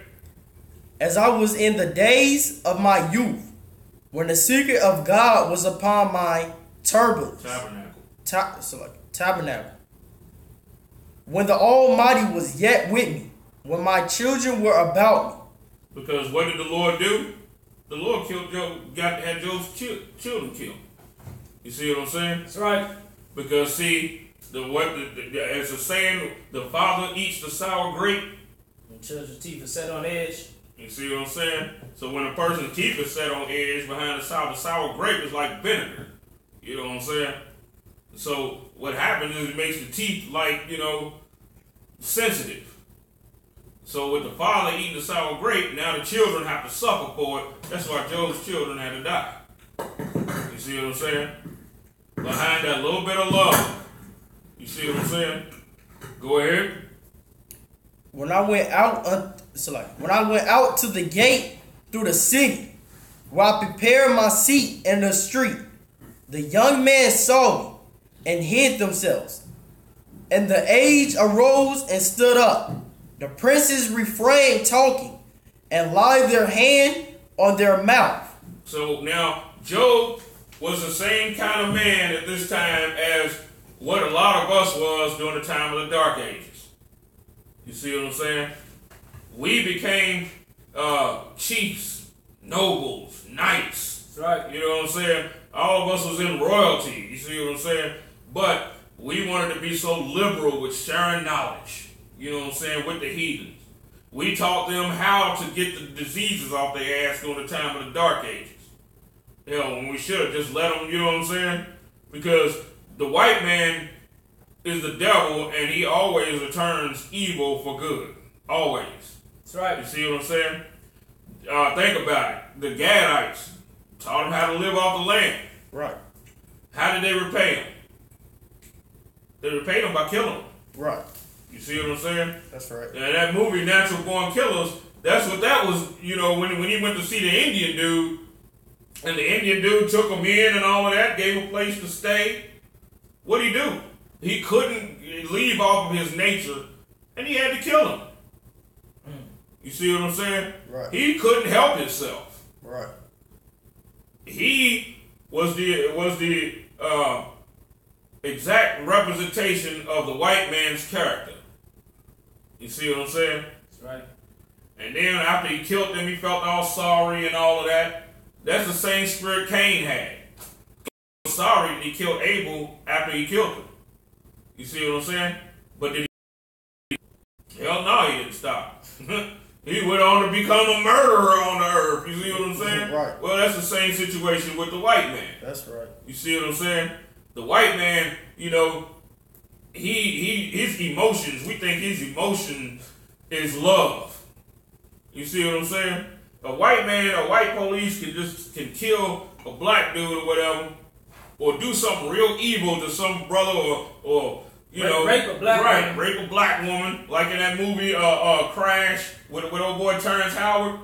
As I was in the days of my youth, when the secret of God was upon my turbans. Tabernacle. When the Almighty was yet with me, when my children were about me. Because what did the Lord do? the Lord killed Job, had Job's children killed. You see what I'm saying? That's right. Because see, as a saying, the father eats the sour grape. And children's teeth are set on edge. You see what I'm saying? So when a person's teeth is set on edge behind the sour grape is like vinegar. You know what I'm saying? So what happens is it makes the teeth like, sensitive. So with the father eating the sour grape, now the children have to suffer for it. That's why Job's children had to die. You see what I'm saying? Behind that little bit of love. You see what I'm saying? Go ahead. When I went out to the gate through the city, while preparing my seat in the street, the young men saw me and hid themselves. And the aged arose and stood up. The princes refrained talking and laid their hand on their mouth. So now Job was the same kind of man at this time as what a lot of us was during the time of the Dark Ages. You see what I'm saying? We became chiefs, nobles, knights. That's right. You know what I'm saying? All of us was in royalty. You see what I'm saying? But we wanted to be so liberal with sharing knowledge. You know what I'm saying? With the heathens. We taught them how to get the diseases off their ass during the time of the Dark Ages. When we should have just let them, you know what I'm saying? Because the white man is the devil, and he always returns evil for good. Always. That's right. You see what I'm saying? Think about it. The Gadites taught them how to live off the land. Right. How did they repay them? They repaid them by killing them. Right. You see what I'm saying? That's right. And that movie, Natural Born Killers, that's what that was, when he went to see the Indian dude, and the Indian dude took him in and all of that, gave him a place to stay. What'd he do? He couldn't leave off of his nature, and he had to kill him. You see what I'm saying? Right. He couldn't help himself. Right. He was the exact representation of the white man's character. You see what I'm saying? That's right. And then after he killed them, he felt all sorry and all of that. That's the same spirit Cain had. He was sorry that he killed Abel after he killed him. You see what I'm saying? But did he? Hell no, he didn't stop. He went on to become a murderer on the earth. You see what I'm saying? Right. Well, that's the same situation with the white man. That's right. You see what I'm saying? The white man, his emotions, we think his emotion is love. You see what I'm saying? A white man, a white police can kill a black dude or whatever, or do something real evil to some brother or rape a black woman. Rape a black woman, like in that movie Crash with old boy Terrence Howard.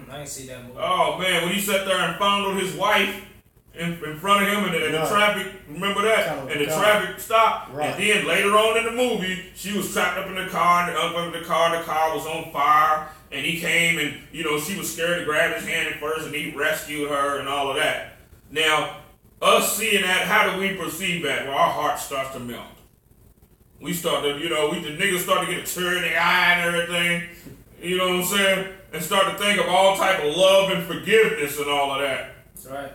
I ain't see that movie. Oh man, when he sat there and fondled his wife in front of him and the traffic, remember that? And the traffic stopped. Right. And then later on in the movie, she was trapped up in the car, and the car was on fire, and he came and, she was scared to grab his hand at first, and he rescued her and all of that. Now, us seeing that, how do we perceive that? Well, our heart starts to melt. We start to, the niggas start to get a tear in the eye and everything, you know what I'm saying? And start to think of all type of love and forgiveness and all of that. That's right.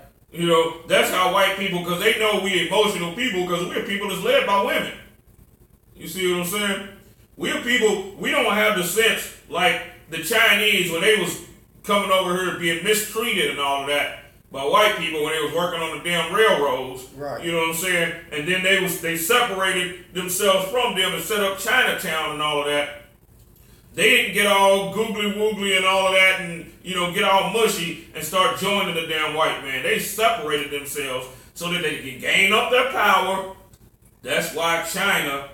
That's how white people, because they know we emotional people, because we're people that's led by women. You see what I'm saying? We're people, we don't have the sense like the Chinese when they was coming over here being mistreated and all of that by white people when they was working on the damn railroads. Right. You know what I'm saying? And then they separated themselves from them and set up Chinatown and all of that. They didn't get all googly woogly and all of that and, get all mushy and start joining the damn white man. They separated themselves so that they could gain up their power. That's why China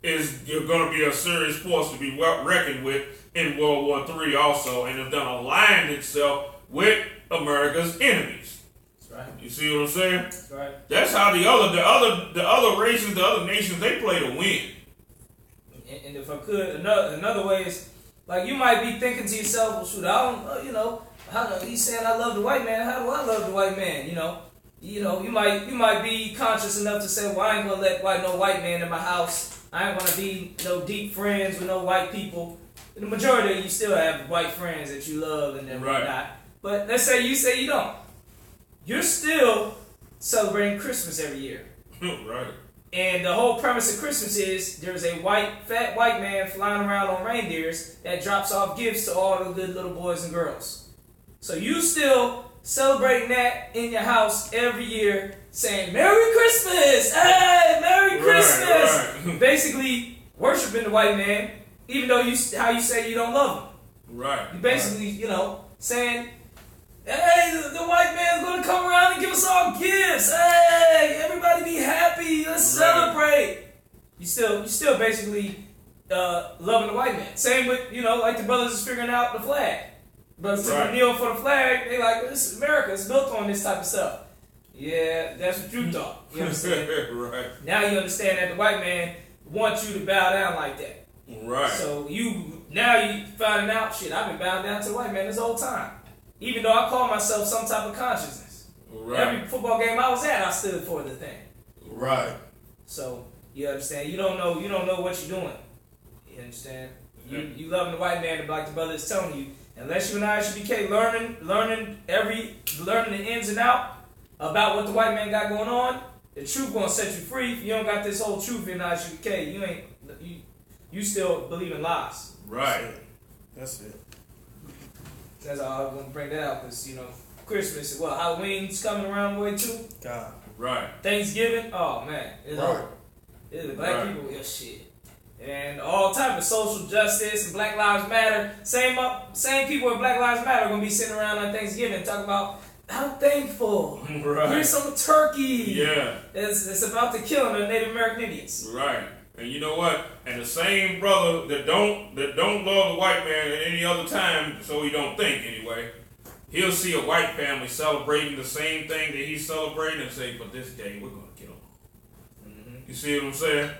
is going to be a serious force to be reckoned with in World War III also, and has done aligned itself with America's enemies. That's right. You see what I'm saying? That's right. That's how the other races, the other nations, they play to win. And if I could, another way is, like, you might be thinking to yourself, well, shoot, I don't, he's saying I love the white man. How do I love the white man? You might be conscious enough to say, well, I ain't gonna let no white man in my house. I ain't gonna be no deep friends with no white people. The majority of you still have white friends that you love and then right. whatnot. But let's say you don't. You're still celebrating Christmas every year. Right. And the whole premise of Christmas is there's a fat white man flying around on reindeers that drops off gifts to all the good little boys and girls. So you still celebrating that in your house every year, saying Merry Christmas, hey, Merry Christmas. Right. Basically worshiping the white man, even though you say you don't love him. Right. You basically, saying, hey, the white man's going to come around and give us all gifts. Hey, everybody be happy. Let's celebrate. You still basically loving the white man. Same with, like the brothers is figuring out the flag. Brothers to kneel for the flag. They like, this is America. It's built on this type of stuff. Yeah, that's what you thought. You understand? Right. Now you understand that the white man wants you to bow down like that. Right. So you finding out, shit, I've been bowing down to the white man this whole time. Even though I call myself some type of consciousness. Right. Every football game I was at, I stood for the thing. Right. So you understand? You don't know what you're doing. You understand? You loving the white man like the brother is telling you. Unless you and I should be learning the ins and out about what the white man got going on, the truth gonna set you free. If you don't got this whole truth in ISUK, you still believe in lies. Right. That's it. That's all I want to bring that out because Christmas, Halloween's coming around the way too. God. Right. Thanksgiving, oh man, it's over. It's the black people, shit. And all type of social justice and Black Lives Matter. Same people with Black Lives Matter are gonna be sitting around on Thanksgiving talking about I'm thankful. Right. Here's some turkey. Yeah. It's about the killing of Native American Indians. Right. And you know what? And the same brother that don't love the white man at any other time, so he don't think anyway, he'll see a white family celebrating the same thing that he's celebrating and say, but this day we're gonna kill him. Mm-hmm. You see what I'm saying?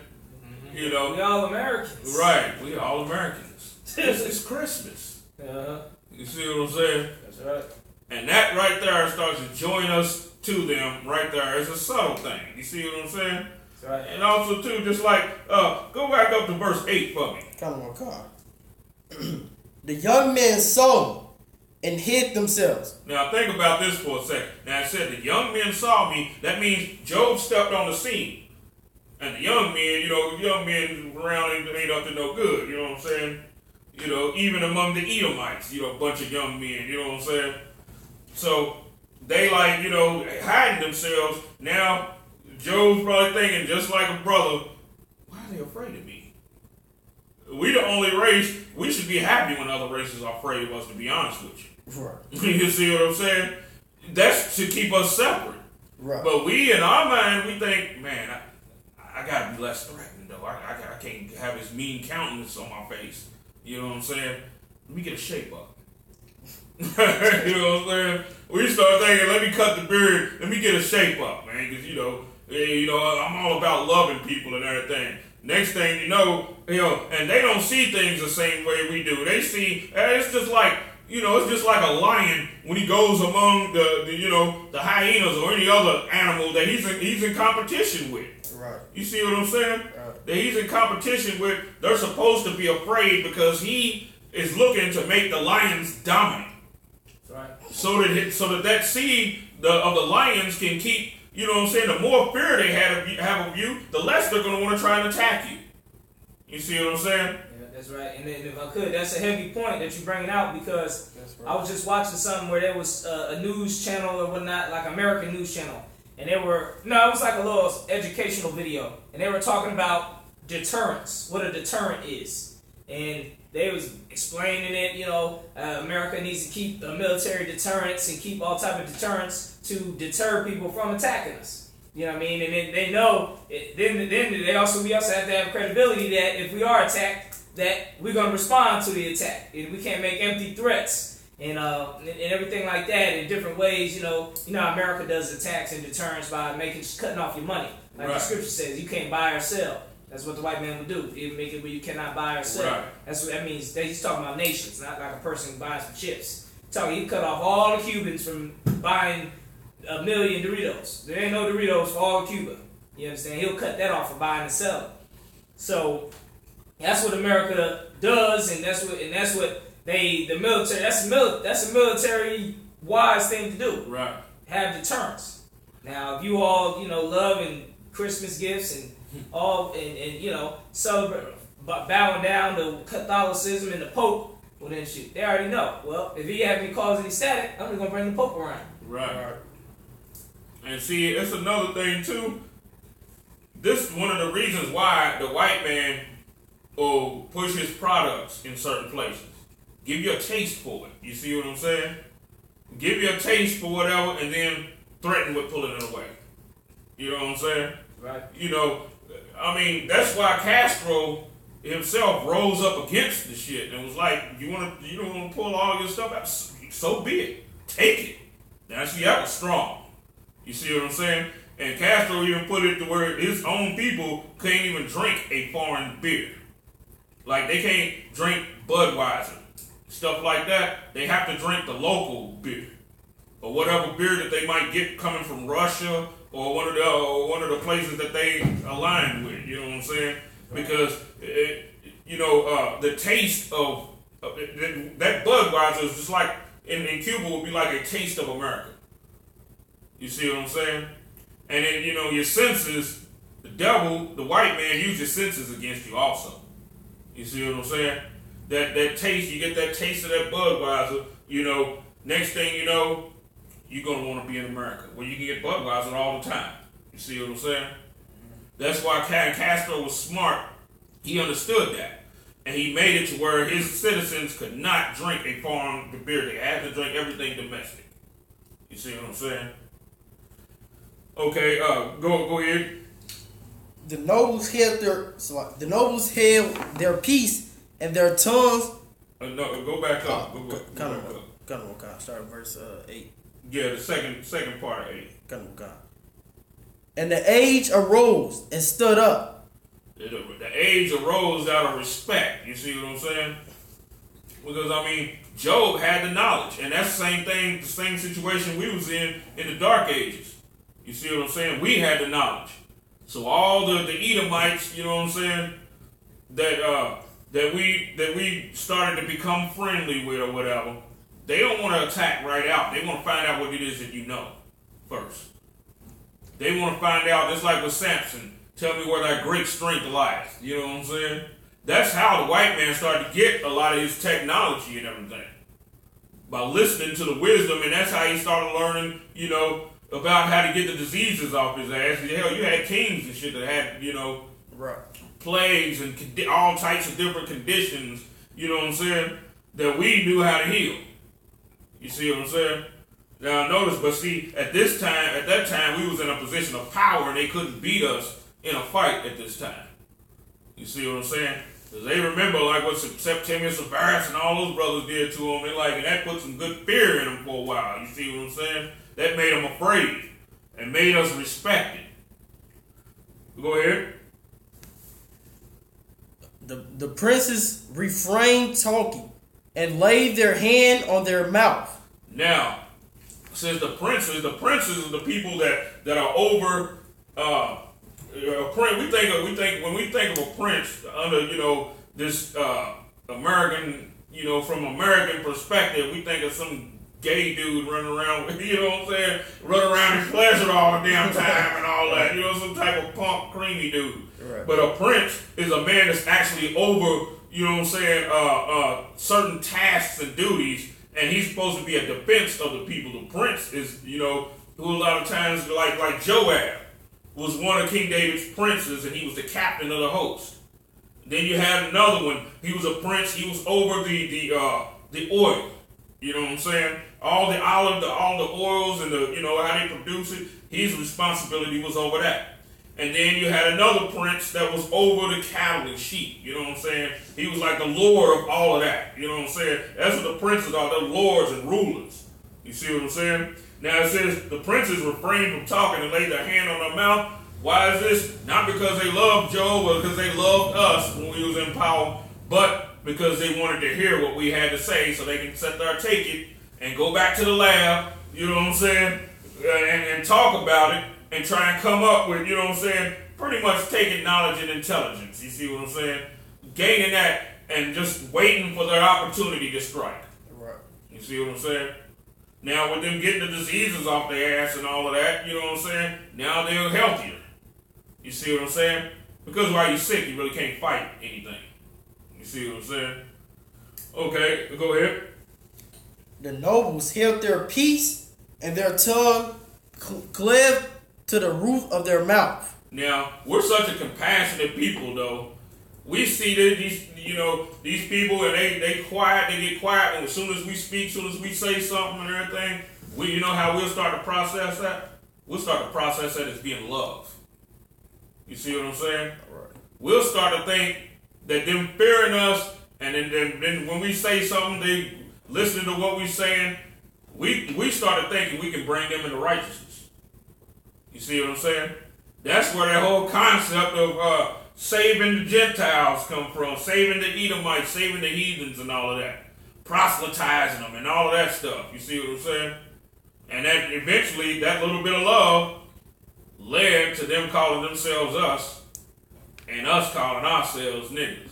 We all Americans. Right, we all Americans. It's Christmas. You see what I'm saying? That's right. And that right there starts to join us to them right there. It's a subtle thing. You see what I'm saying? That's right. And also too, just like, go back up to verse 8 for me. Come on, car. The young men saw and hid themselves. Now think about this for a second. Now I said the young men saw me. That means Job stepped on the scene. And the young men around ain't up to no good, you know what I'm saying? Even among the Edomites, a bunch of young men, you know what I'm saying? So they hiding themselves. Now Job's probably thinking just like a brother, why are they afraid of me? We the only race, we should be happy when other races are afraid of us, to be honest with you. Right. You see what I'm saying? That should keep us separate. Right. But we, in our mind, we think, man, I gotta be less threatened though. I can't have this mean countenance on my face. You know what I'm saying? Let me get a shape up. You know what I'm saying? We start thinking, let me cut the beard. Let me get a shape up, man. Because I'm all about loving people and everything. Next thing you know, and they don't see things the same way we do. They see it's just like a lion when he goes among the hyenas or any other animal that he's in competition with. Right. You see what I'm saying? Right. That he's in competition with, they're supposed to be afraid because he is looking to make the lions dominant. Right. So that seed of the lions can keep, the more fear they have of you, the less they're going to want to try and attack you. You see what I'm saying? Yeah, that's right. And then if I could, that's a heavy point that you're bringing out because I was just watching something where there was a news channel or whatnot, like American news channel. And it was like a little educational video. And they were talking about deterrence, what a deterrent is. And they was explaining it, America needs to keep a military deterrence and keep all type of deterrence to deter people from attacking us. You know what I mean? And then they know, we also have to have credibility that if we are attacked, that we're going to respond to the attack. And we can't make empty threats. And everything like that in different ways, America does attacks and deterrence by cutting off your money. Like the scripture says, you can't buy or sell. That's what the white man would do. He would make it where you cannot buy or sell. Right. That's what that means. He's talking about nations, not like a person buying some chips. He cut off all the Cubans from buying 1 million Doritos. There ain't no Doritos for all of Cuba. You understand? He'll cut that off for buying and selling. So that's what America does, and that's what the military. That's a military wise thing to do. Right. Have deterrence. Now, if you all, loving Christmas gifts and all, and celebrate, bowing down to Catholicism and the Pope, well then shoot, they already know. Well, if he have me cause any static, I'm just gonna bring the Pope around. Right. And see, it's another thing too. This is one of the reasons why the white man will push his products in certain places. Give you a taste for it. You see what I'm saying? Give you a taste for whatever, and then threaten with pulling it away. You know what I'm saying? Right. That's why Castro himself rose up against the shit and was like, you don't want to pull all your stuff out? So be it. Take it. Now, see, that was strong. You see what I'm saying? And Castro even put it to where his own people can't even drink a foreign beer. Like, they can't drink Budweiser. Stuff like that. They have to drink the local beer. Or whatever beer that they might get coming from Russia or one of the places that they align with. You know what I'm saying? Because, the taste of that Budweiser is just like, in Cuba would be like a taste of America. You see what I'm saying? And then, your senses, the devil, the white man, use your senses against you also. You see what I'm saying? That taste, you get that taste of that Budweiser, next thing you know, you're going to want to be in America, where you can get Budweiser all the time. You see what I'm saying? That's why Castro was smart. He understood that. And he made it to where his citizens could not drink a foreign beer. They had to drink everything domestic. You see what I'm saying? Okay, go ahead. The nobles held their peace and their tongues. No, go back up. Start at verse 8. Yeah, the second part of 8. And the age arose and stood up. The age arose out of respect. You see what I'm saying? Because, Job had the knowledge. And that's the same thing, the same situation we was in the Dark Ages. You see what I'm saying? We had the knowledge. So all the Edomites, you know what I'm saying, that we started to become friendly with or whatever, they don't want to attack right out. They want to find out what it is that you know first. They want to find out, just like with Samson, tell me where that great strength lies. You know what I'm saying? That's how the white man started to get a lot of his technology and everything. By listening to the wisdom, and that's how he started learning, about how to get the diseases off his ass. Hell, you had kings and shit that had, right, plagues and all types of different conditions, you know what I'm saying, that we knew how to heal. You see what I'm saying? Now notice, but see, at that time, we was in a position of power and they couldn't beat us in a fight at this time. You see what I'm saying? Because they remember like what Septimius Severus and all those brothers did to them. And that put some good fear in them for a while. You see what I'm saying? That made them afraid and made us respect it. Go ahead. The princes refrained talking and laid their hand on their mouth. Now, says the princes are the people that are over. When we think of a prince under this American, from American perspective, we think of some gay dude running around, running around in pleasure all the damn time and all that, some type of punk, creamy dude. Right. But a prince is a man that's actually over, certain tasks and duties, and he's supposed to be a defense of the people. The prince is, who a lot of times, like Joab, was one of King David's princes, and he was the captain of the host. Then you had another one. He was a prince. He was over the oil. You know what I'm saying? All the oils and how they produce it. His responsibility was over that. And then you had another prince that was over the cattle and sheep. You know what I'm saying? He was like the lord of all of that. You know what I'm saying? That's what the princes are. They're lords and rulers. You see what I'm saying? Now it says the princes refrained from talking and laid their hand on their mouth. Why is this? Not because they loved Job or because they loved us when we was in power, but because they wanted to hear what we had to say so they can sit there, take it, and go back to the lab, you know what I'm saying, and talk about it and try and come up with, you know what I'm saying, pretty much taking knowledge and intelligence, you see what I'm saying, gaining that and just waiting for their opportunity to strike. Right. You see what I'm saying? Now with them getting the diseases off their ass and all of that, you know what I'm saying? Now they're healthier. You see what I'm saying? Because while you're sick, you really can't fight anything. You see what I'm saying? Okay, go ahead. The nobles held their peace, and their tongue cleft to the roof of their mouth. Now, we're such a compassionate people, though. We see that these people, and they quiet, they get quiet, and as soon as we speak, as soon as we say something and everything, you know how we'll start to process that? We'll start to process that as being love. You see what I'm saying? Right. We'll start to think that them fearing us, and then when we say something, they listening to what we're saying, we start to thinking we can bring them into righteousness. You see what I'm saying? That's where that whole concept of saving the Gentiles come from, saving the Edomites, saving the heathens and all of that. Proselytizing them and all of that stuff. You see what I'm saying? And that eventually, that little bit of love led to them calling themselves us and us calling ourselves niggas.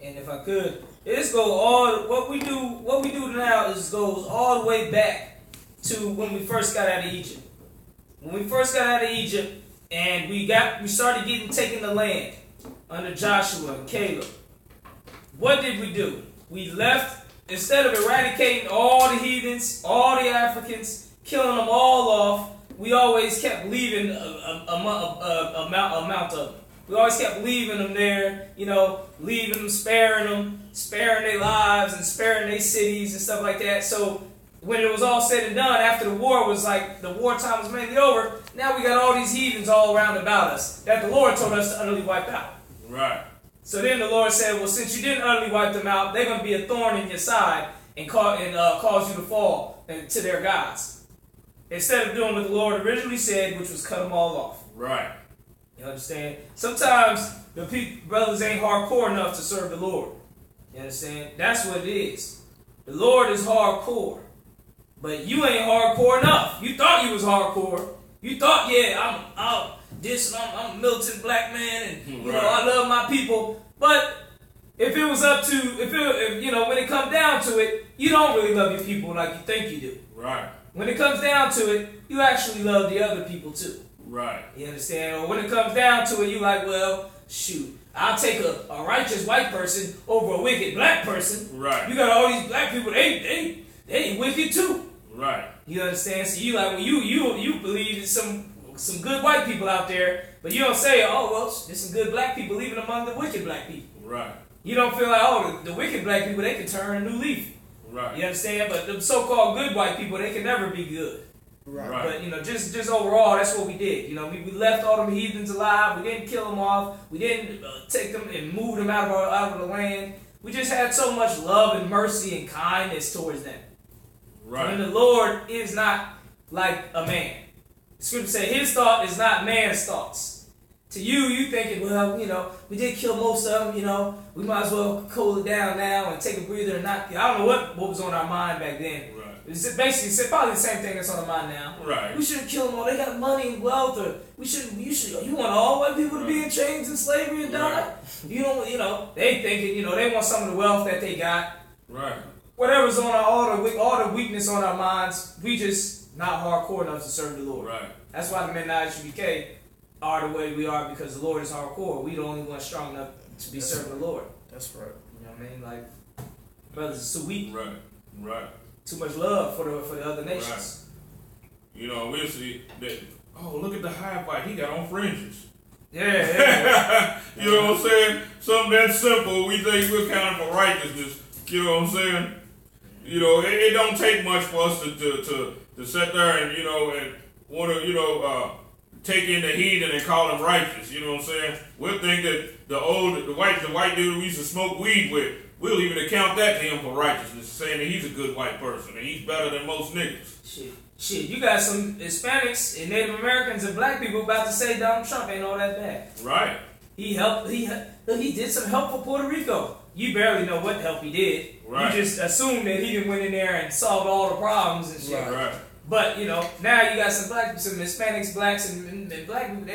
And if I could, this go all what we do now is goes all the way back to when we first got out of Egypt. When we first got out of Egypt and we started taking the land under Joshua and Caleb. What did we do? We left, instead of eradicating all the heathens, all the Africans, killing them all off, we always kept leaving a amount of them. We always kept leaving them there, leaving them, sparing their lives and sparing their cities and stuff like that. So when it was all said and done, after the war was the wartime was mainly over, now we got all these heathens all around about us that the Lord told us to utterly wipe out. Right. So then the Lord said, well, since you didn't utterly wipe them out, they're going to be a thorn in your side and cause you to fall to their gods. Instead of doing what the Lord originally said, which was cut them all off. Right. You understand? Sometimes the brothers ain't hardcore enough to serve the Lord. You understand? That's what it is. The Lord is hardcore. But you ain't hardcore enough. You thought you was hardcore. You thought, yeah, I'm a militant black man and I love my people. But if it was up to, when it comes down to it, you don't really love your people like you think you do. Right. When it comes down to it, you actually love the other people too. Right. You understand? Or when it comes down to it, you like, well, shoot, I'll take a righteous white person over a wicked black person. Right. You got all these black people, they wicked too. Right. You understand? So you like, well, you believe in some good white people out there, but you don't say, oh, well, there's some good black people even among the wicked black people. Right. You don't feel like, oh, the wicked black people, they can turn a new leaf. Right. You understand? But the so-called good white people, they can never be good. Right. But, just overall, that's what we did. We left all them heathens alive. We didn't kill them off. We didn't take them and move them out of the land. We just had so much love and mercy and kindness towards them. Right. And the Lord is not like a man. The scripture says his thought is not man's thoughts. To you thinking, well, we did kill most of them, we might as well cool it down now and take a breather and not. I don't know what was on our mind back then. Right. It's basically probably the same thing that's on our mind now. Right. We shouldn't kill them all. They got money and wealth, or you want all white people to be in chains and slavery and die? Right. You don't, they thinking, they want some of the wealth that they got. Right. Whatever's on all the weakness on our minds, we just not hardcore enough to serve the Lord. Right. That's why the men of Isupk are the way we are, because the Lord is hardcore. We the only one strong enough to be serving the Lord. That's right. You know what I mean? Like, brothers are so weak. Right. Right. Too much love for the other nations. Right. We'll see that. Oh, look at the high fight. He got on fringes. Yeah. You know what I'm saying? Something that simple. We think we're counting for righteousness. You know what I'm saying? It don't take much for us to sit there and want to take in the heathen and call him righteous. You know what I'm saying? We'll think that the white dude we used to smoke weed with, we'll even account that to him for righteousness, saying that he's a good white person and he's better than most niggas. Shit, you got some Hispanics and Native Americans and black people about to say Donald Trump ain't all that bad. Right. He did some help for Puerto Rico. You barely know what help he did. Right. You just assume that he didn't went in there and solved all the problems and shit. Right. But, now you got some Hispanics, blacks, and black people.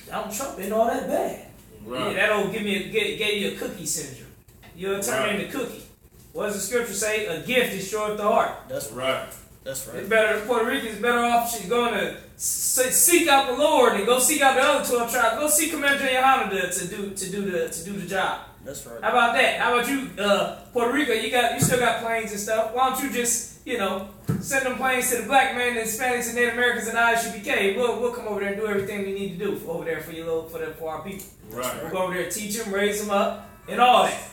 Donald Trump ain't all that bad. Right. Yeah, that'll gave you a cookie syndrome. You'll turn into cookie. What does the scripture say? A gift destroyeth the heart. That's right. That's right. It's better. Puerto Ricans better off. She's going to seek out the Lord and go seek out the other 12 tribes. Go see Commander Johanna to do the job. That's right. How about that? How about you, Puerto Rico? You still got planes and stuff. Why don't you just send them planes to the black man and Hispanics and Native Americans and Isupk? We'll come over there and do everything we need to do over there for our people. Right. We'll go over there, teach them, raise them up, and all that.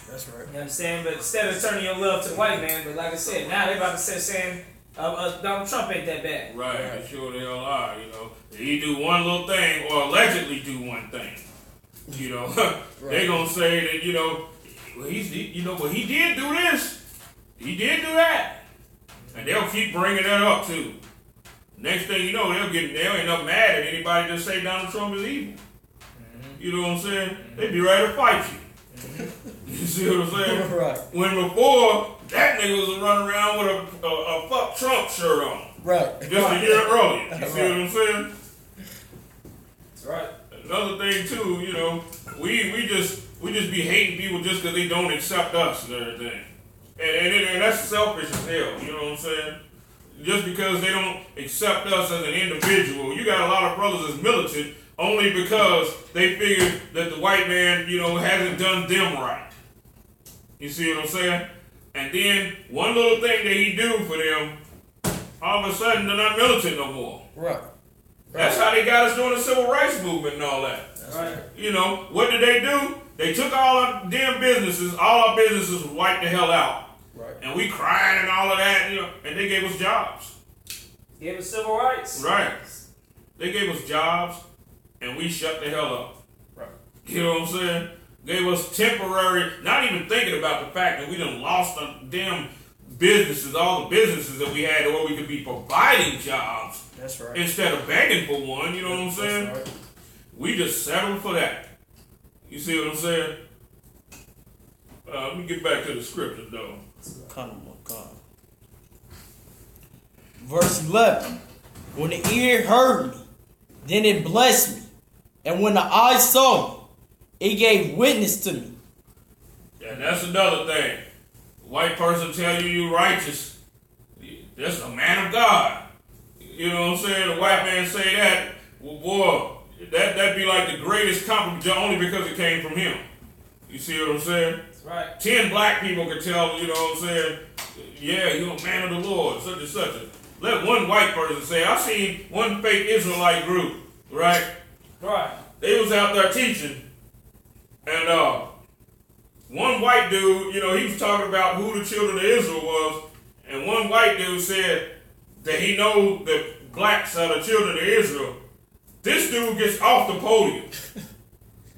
That's right. You understand? But instead of turning your love to the white man, but like I said, now they about to start saying Donald Trump ain't that bad. Right. They sure the hell are. He do one little thing or allegedly do one thing. Right. They gonna say that he did do this, he did do that, and they'll keep bringing that up too. Next thing you know, they'll end up mad at anybody that say Donald Trump is evil. Mm-hmm. You know what I'm saying? Mm-hmm. They be ready to fight you. Mm-hmm. You see what I'm saying? Right. When before that nigga was running around with a fuck Trump shirt on. Right. Just a year earlier. You see what I'm saying? That's right. Another thing too, we just be hating people just because they don't accept us and everything, and that's selfish as hell. You know what I'm saying? Just because they don't accept us as an individual, you got a lot of brothers that's militant only because they figured that the white man, hasn't done them right. You see what I'm saying? And then one little thing that he do for them, all of a sudden they're not militant no more. Right. That's how they got us during the civil rights movement and all that. That's right. What did they do? They took all our damn businesses, all our businesses was wiped the hell out. Right. And we crying and all of that, and they gave us jobs. Gave us civil rights. Right. They gave us jobs, and we shut the hell up. Right. You know what I'm saying? Gave us temporary, not even thinking about the fact that we done lost the damn businesses, all the businesses that we had where we could be providing jobs. That's right. Instead of begging for one, you know what I'm saying? Right. We just settled for that. You see what I'm saying? Let me get back to the scriptures though. Verse 11. When the ear heard me, then it blessed me. And when the eye saw me, it gave witness to me. And that's another thing. White person tell you righteous. That's a man of God. You know what I'm saying? The white man say that, well, boy, that'd be like the greatest compliment only because it came from him. You see what I'm saying? That's right. 10 black people could tell, you know what I'm saying, yeah, you're a man of the Lord, such and such. Let one white person say, I seen one fake Israelite group, right? Right. They was out there teaching, and one white dude, he was talking about who the children of Israel was, and one white dude said that he know that blacks are the children of Israel. This dude gets off the podium,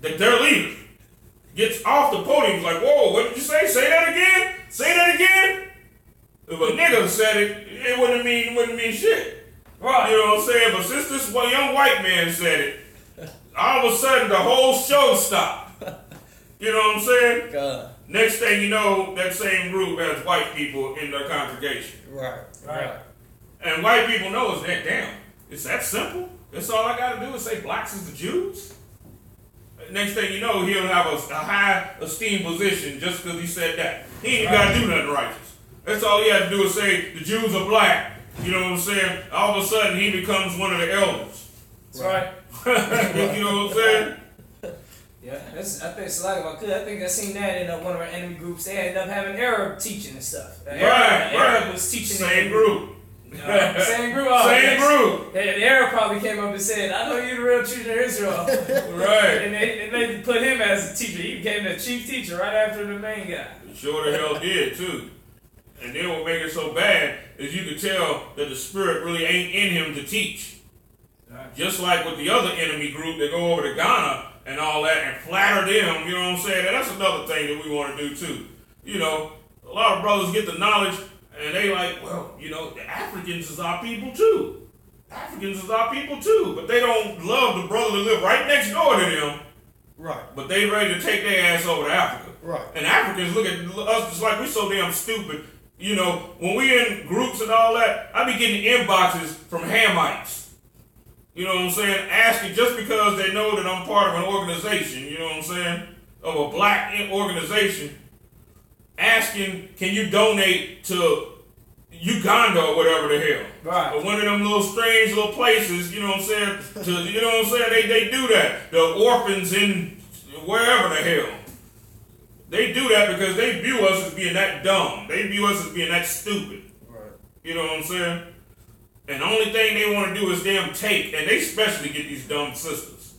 that their leader gets off the podium. He's like, whoa, what did you say? Say that again? Say that again? If a nigga said it wouldn't mean shit. Right. You know what I'm saying? But since this young white man said it, all of a sudden the whole show stopped. You know what I'm saying? God. Next thing you know, that same group has white people in their congregation. Right. And white people know it's that damn. It's that simple. That's all I got to do is say blacks is the Jews. Next thing you know, he'll have a high esteemed position just because he said that. He ain't got to do nothing righteous. That's all he had to do is say the Jews are black. You know what I'm saying? All of a sudden, he becomes one of the elders. That's right. You know what I'm saying? Yeah, I think it's like if I could. I think I seen that in one of our enemy groups. They ended up having Arab teaching and stuff. Arab was teaching. Same group. Same group. Same group. The Arab probably came up and said, "I know you're the real children of Israel." Right. And they put him as a teacher. He became the chief teacher right after the main guy. Sure the hell did too. And then what make it so bad is you could tell that the spirit really ain't in him to teach. Right. Just like with the other enemy group that go over to Ghana and all that and flatter them, you know what I'm saying? And that's another thing that we want to do too. A lot of brothers get the knowledge and they like, well, the Africans is our people too. Africans is our people too. But they don't love the brother that live right next door to them. Right. But they ready to take their ass over to Africa. Right. And Africans look at us just like we so damn stupid. When we in groups and all that, I be getting inboxes from Hamites. You know what I'm saying? Asking just because they know that I'm part of an organization, you know what I'm saying? Of a black organization. Asking, can you donate to, Uganda or whatever the hell. Right. Or one of them little strange little places, you know what I'm saying? You know what I'm saying? They do that. The orphans in wherever the hell. They do that because they view us as being that dumb. They view us as being that stupid. Right. You know what I'm saying? And the only thing they want to do is damn take. And they especially get these dumb sisters.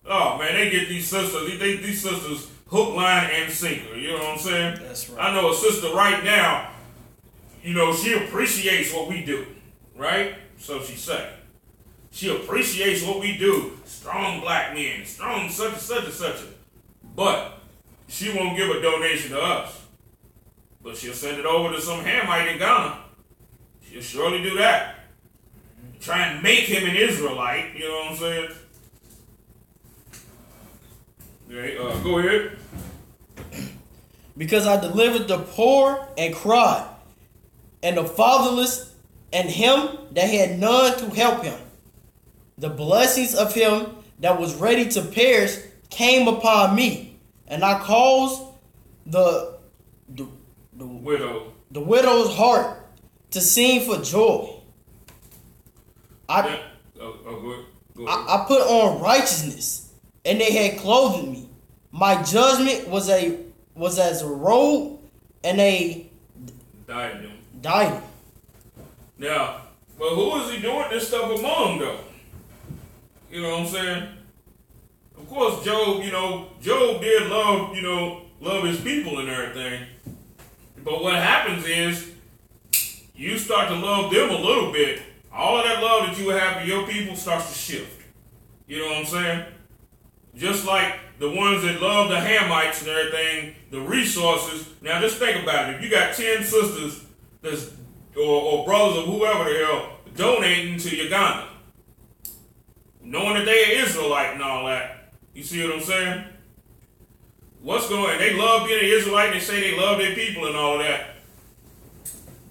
Oh, man, they get these sisters. These sisters hook, line, and sinker. You know what I'm saying? That's right. I know a sister right now, you know, she appreciates what we do. Right? So she say. She appreciates what we do. Strong black men. Strong such and such and such. But she won't give a donation to us. But she'll send it over to some Hamite in Ghana. She'll surely do that. Try and make him an Israelite. You know what I'm saying? Okay, go ahead. Because I delivered the poor and cried, and the fatherless, and him that had none to help him. The blessings of him that was ready to perish came upon me, and I caused the widow's heart to sing for joy. Go ahead. I put on righteousness, and they had clothed me. My judgment was as a robe, and a diadem. Now, but who is he doing this stuff among, though? You know what I'm saying? Of course, Job, you know, Job did love, you know, love his people and everything. But what happens is, you start to love them a little bit. All of that love that you have for your people starts to shift. You know what I'm saying? Just like the ones that love the Hamites and everything, the resources. Now just think about it. If you got 10 sisters that's, or brothers or whoever the hell donating to Uganda, knowing that they are Israelite and all that, you see what I'm saying? What's going on? They love being an Israelite. They say they love their people and all of that.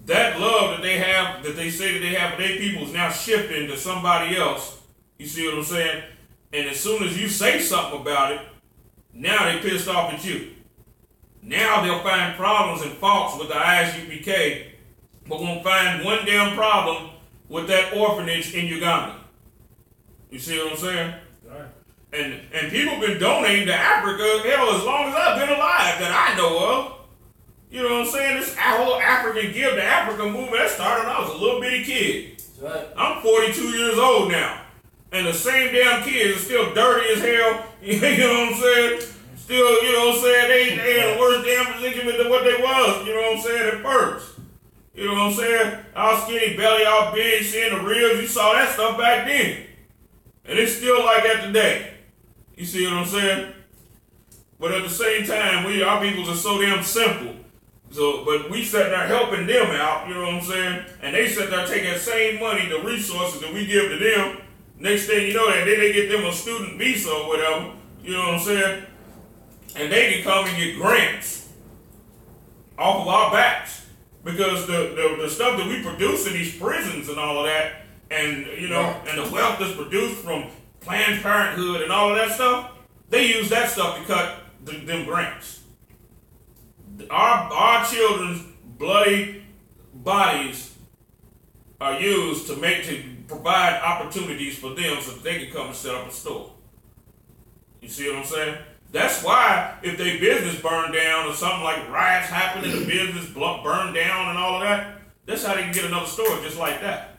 That love that they have, that they say that they have for their people is now shifting to somebody else. You see what I'm saying? And as soon as you say something about it, now they pissed off at you. Now they'll find problems and faults with the Isupk, but won't find one damn problem with that orphanage in Uganda. You see what I'm saying? Right. And people been donating to Africa, hell, as long as I've been alive that I know of. You know what I'm saying? This whole African Give to Africa movement, that started when I was a little bitty kid. Right. I'm 42 years old now. And the same damn kids are still dirty as hell. You know what I'm saying? Still, you know what I'm saying? They in the worst damn position than what they was, you know what I'm saying, at first. You know what I'm saying? All skinny, belly all big, seeing the ribs. You saw that stuff back then. And it's still like that today. You see what I'm saying? But at the same time, our peoples are so damn simple. So, but we sat there helping them out, you know what I'm saying? And they sat there taking that same money, the resources that we give to them. Next thing you know, that then they get them a student visa or whatever, you know what I'm saying? And they can come and get grants off of our backs. Because the stuff that we produce in these prisons and all of that, and you know, and the wealth that's produced from Planned Parenthood and all of that stuff, they use that stuff to cut them grants. Our children's bloody bodies are used to provide opportunities for them so that they can come and set up a store. You see what I'm saying? That's why if their business burned down or something like riots happen and the business burned down and all of that, that's how they can get another store just like that.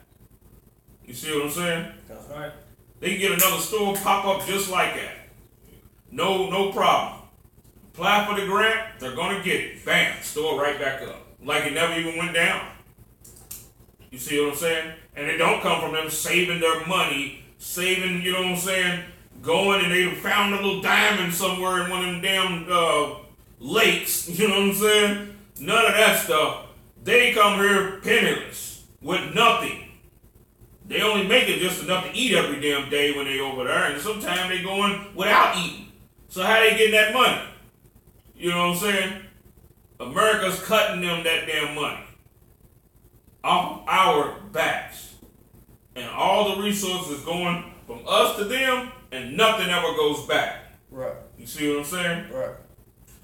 You see what I'm saying? That's right. They can get another store pop up just like that. No problem. Apply for the grant, they're going to get it. Bam, store right back up. Like it never even went down. You see what I'm saying? And it don't come from them saving their money, saving, you know what I'm saying, going and they found a little diamond somewhere in one of them damn lakes, you know what I'm saying? None of that stuff. They come here penniless, with nothing. They only make it just enough to eat every damn day when they over there, and sometimes they going without eating. So how they getting that money? You know what I'm saying? America's cutting them that damn money off of our backs. And all the resources going from us to them, and nothing ever goes back. Right. You see what I'm saying? Right.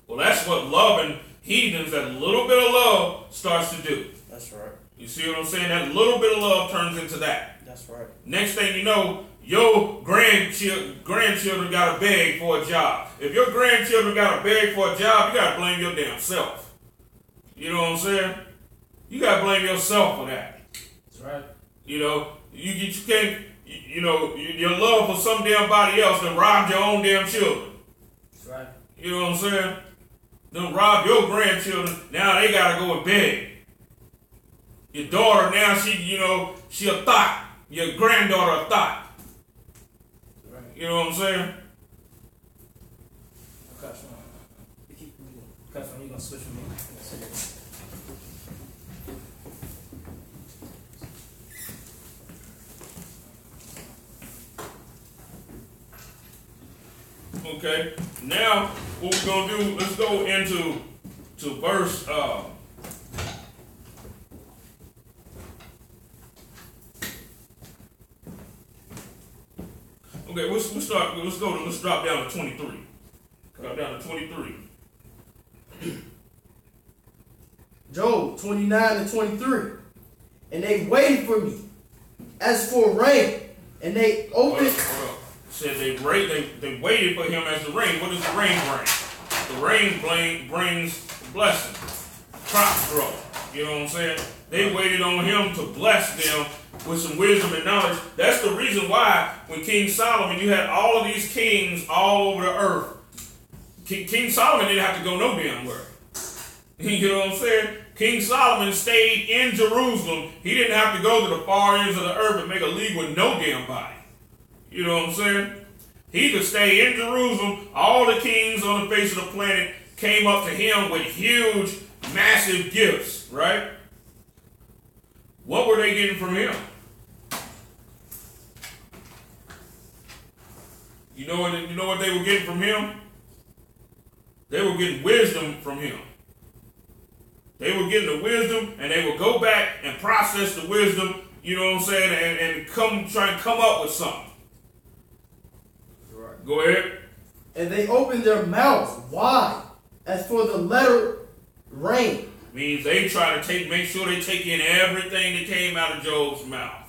Well, that's what loving heathens, that little bit of love, starts to do. That's right. You see what I'm saying? That little bit of love turns into that. That's right. Next thing you know, your grandchildren got to beg for a job. If your grandchildren got to beg for a job, you got to blame your damn self. You know what I'm saying? You got to blame yourself for that. That's right. You know, you can't, you know, your love for some damn body else then robbed your own damn children. That's right. You know what I'm saying? Then rob your grandchildren. Now they got to go and beg. Your daughter now, she a thought. Your granddaughter a thought. Right. You know what I'm saying? Customer, you gonna switch with me? Okay. Now what we're gonna do? Let's go into verse. Okay, let's drop down to 23. Drop down to 23. Job 29 and 23. And they waited for me as for rain. And they opened. Said they waited for him as the rain. What does the rain bring? The rain brings blessing. Crops grow. You know what I'm saying? They waited on him to bless them with some wisdom and knowledge. That's the reason why when King Solomon, you had all of these kings all over the earth. King Solomon didn't have to go no damn where. You know what I'm saying? King Solomon stayed in Jerusalem. He didn't have to go to the far ends of the earth and make a league with no damn body. You know what I'm saying? He could stay in Jerusalem. All the kings on the face of the planet came up to him with huge, massive gifts, right? What were they getting from him? You know what they were getting from him? They were getting wisdom from him. They were getting the wisdom, and they would go back and process the wisdom, you know what I'm saying, and try and come up with something. Right. Go ahead. And they opened their mouths wide as for the letter rain. Means they try to make sure they take in everything that came out of Job's mouth.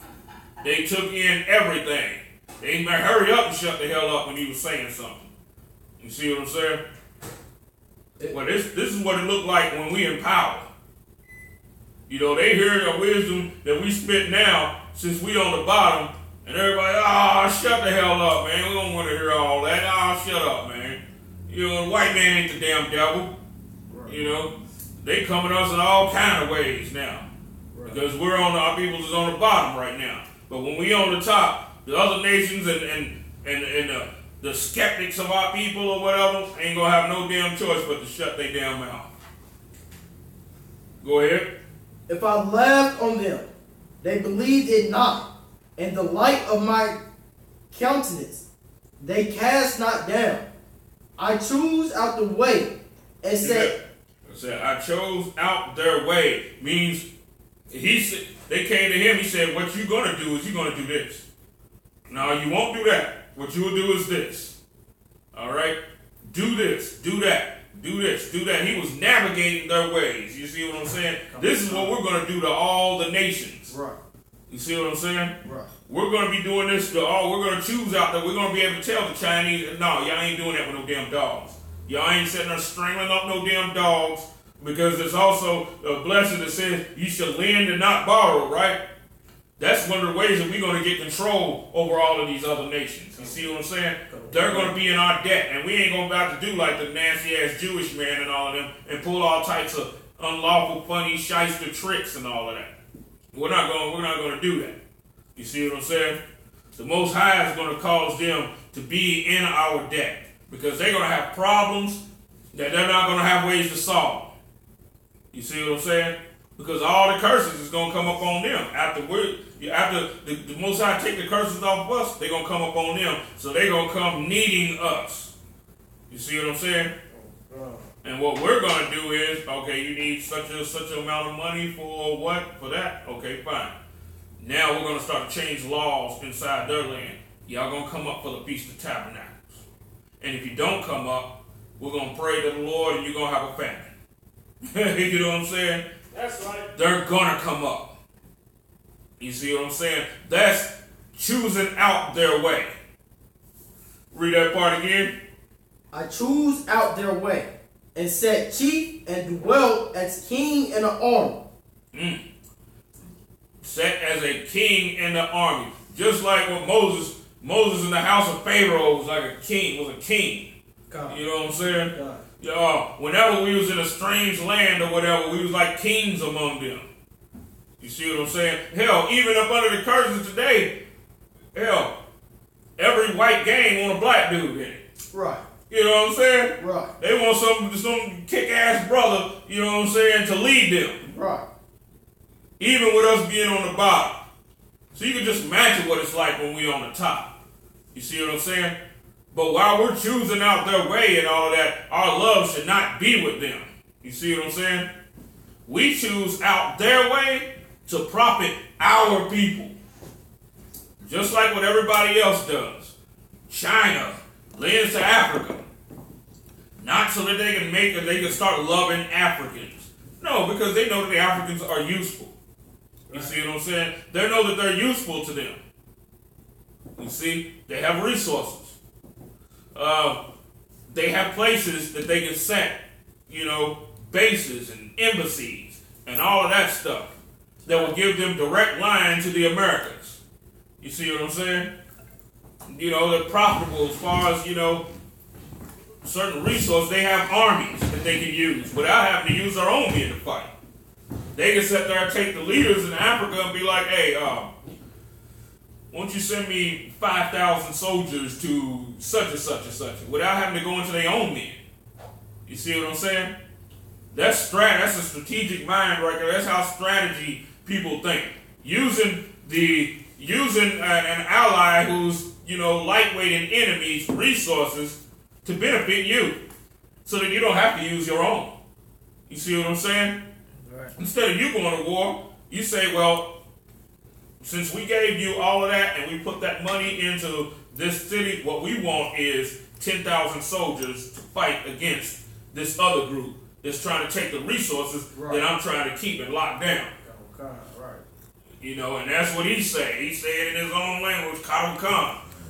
They took in everything. They might hurry up and shut the hell up when he was saying something. You see what I'm saying? Well, this is what it looked like when we in power. You know, they hear the wisdom that we spit now, since we on the bottom, and everybody, shut the hell up, man. We don't want to hear all that. Shut up, man. You know, the white man ain't the damn devil. Right. You know, they come at us in all kind of ways now. Right. Because our people is on the bottom right now. But when we on the top, the other nations and the skeptics of our people or whatever ain't gonna have no damn choice but to shut their damn mouth. Go ahead. If I laughed on them, they believed it not, and the light of my countenance they cast not down. I chose out the way and said, I chose out their way means they came to him. He said, what you gonna do is you're gonna do this. No, you won't do that. What you will do is this. All right? Do this. Do that. Do this. Do that. He was navigating their ways. You see what I'm saying? This is what we're going to do to all the nations. Right. You see what I'm saying? Right. We're going to be doing this to all. We're going to choose out that we're going to be able to tell the Chinese, no, y'all ain't doing that with no damn dogs. Y'all ain't sitting there strangling up no damn dogs, because there's also a blessing that says you should lend and not borrow, right? That's one of the ways that we're going to get control over all of these other nations. You see what I'm saying? They're going to be in our debt, and we ain't going to be able to do like the nasty-ass Jewish man and all of them and pull all types of unlawful, funny, shyster tricks and all of that. We're not going to do that. You see what I'm saying? The Most High is going to cause them to be in our debt, because they're going to have problems that they're not going to have ways to solve. You see what I'm saying? Because all the curses is going to come up on them. After the Most High take the curses off of us, they're going to come up on them. So they're going to come needing us. You see what I'm saying? And what we're going to do is, okay, you need such an amount of money for what? For that? Okay, fine. Now we're going to start to change laws inside their land. Y'all going to come up for the Feast of Tabernacles. And if you don't come up, we're going to pray to the Lord and you're going to have a famine. You know what I'm saying? That's right. They're gonna come up. You see what I'm saying? That's choosing out their way. Read that part again. I choose out their way, and set chief and dwelt as king in the army. Set as a king in the army. Just like what Moses in the house of Pharaoh was like a king. God. You know what I'm saying? God. Whenever we was in a strange land or whatever, we was like kings among them. You see what I'm saying? Hell, even up under the curses today, hell, every white gang want a black dude in it. Right. You know what I'm saying? Right. They want some kick-ass brother, you know what I'm saying, to lead them. Right. Even with us being on the bottom. So you can just imagine what it's like when we on the top. You see what I'm saying? But while we're choosing out their way and all of that, our love should not be with them. You see what I'm saying? We choose out their way to profit our people. Just like what everybody else does. China lends to Africa. Not so that they can start loving Africans. No, because they know that the Africans are useful. You see what I'm saying? They know that they're useful to them. You see? They have resources. They have places that they can set, bases and embassies and all of that stuff that will give them direct line to the Americans. You see what I'm saying? They're profitable as far as, certain resources. They have armies that they can use without having to use their own men to fight. They can sit there and take the leaders in Africa and be like, hey, won't you send me 5,000 soldiers to such and such and such, without having to go into their own men. You see what I'm saying? That's a strategic mind right there. That's how strategy people think. Using an ally who's, lightweight in enemies' resources to benefit you, so that you don't have to use your own. You see what I'm saying? Right. Instead of you going to war, you say, well, since we gave you all of that and we put that money into this city, what we want is 10,000 soldiers to fight against this other group that's trying to take the resources that I'm trying to keep and lock down. Okay, right. And that's what he said. He said it in his own language, Khan.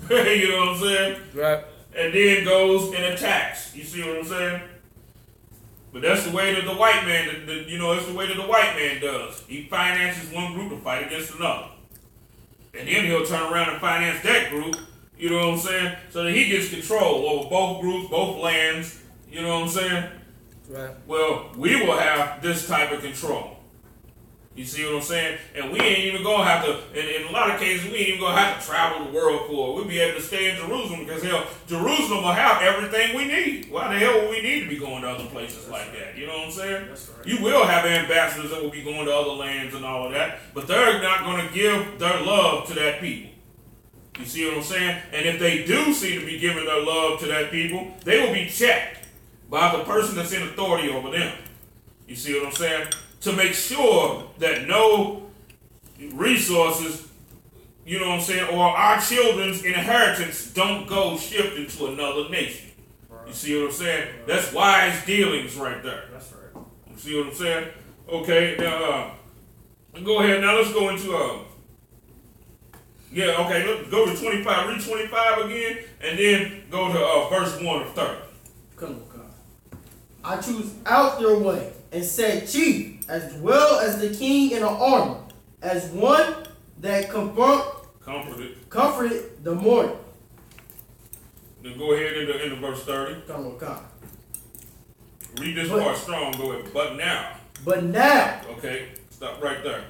You know what I'm saying? Right. And then goes and attacks. You see what I'm saying? But that's the way that the white man, it's the way that the white man does. He finances one group to fight against another. And then he'll turn around and finance that group, you know what I'm saying? So that he gets control over both groups, both lands, you know what I'm saying? Right. Well, we will have this type of control. You see what I'm saying? And we ain't even going to have to, in a lot of cases, we ain't even going to have to travel the world for it. We'll be able to stay in Jerusalem because, hell, Jerusalem will have everything we need. Why the hell would we need to be going to other places like that? You know what I'm saying? That's right. You will have ambassadors that will be going to other lands and all of that, but they're not going to give their love to that people. You see what I'm saying? And if they do seem to be giving their love to that people, they will be checked by the person that's in authority over them. You see what I'm saying? To make sure that no resources, you know what I'm saying, or our children's inheritance don't go shifting to another nation. Right. You see what I'm saying? Right. That's wise dealings right there. That's right. You see what I'm saying? Okay, now go ahead. Now let's go into let's go to 25. Read 25 again, and then go to verse 1 of 30. Come on. I choose out your way, and set chief as well as the king in the army, as one that comforted the mourning. Then go ahead into verse 30. Come on. Read this part strong. Go ahead. But now. Okay, stop right there.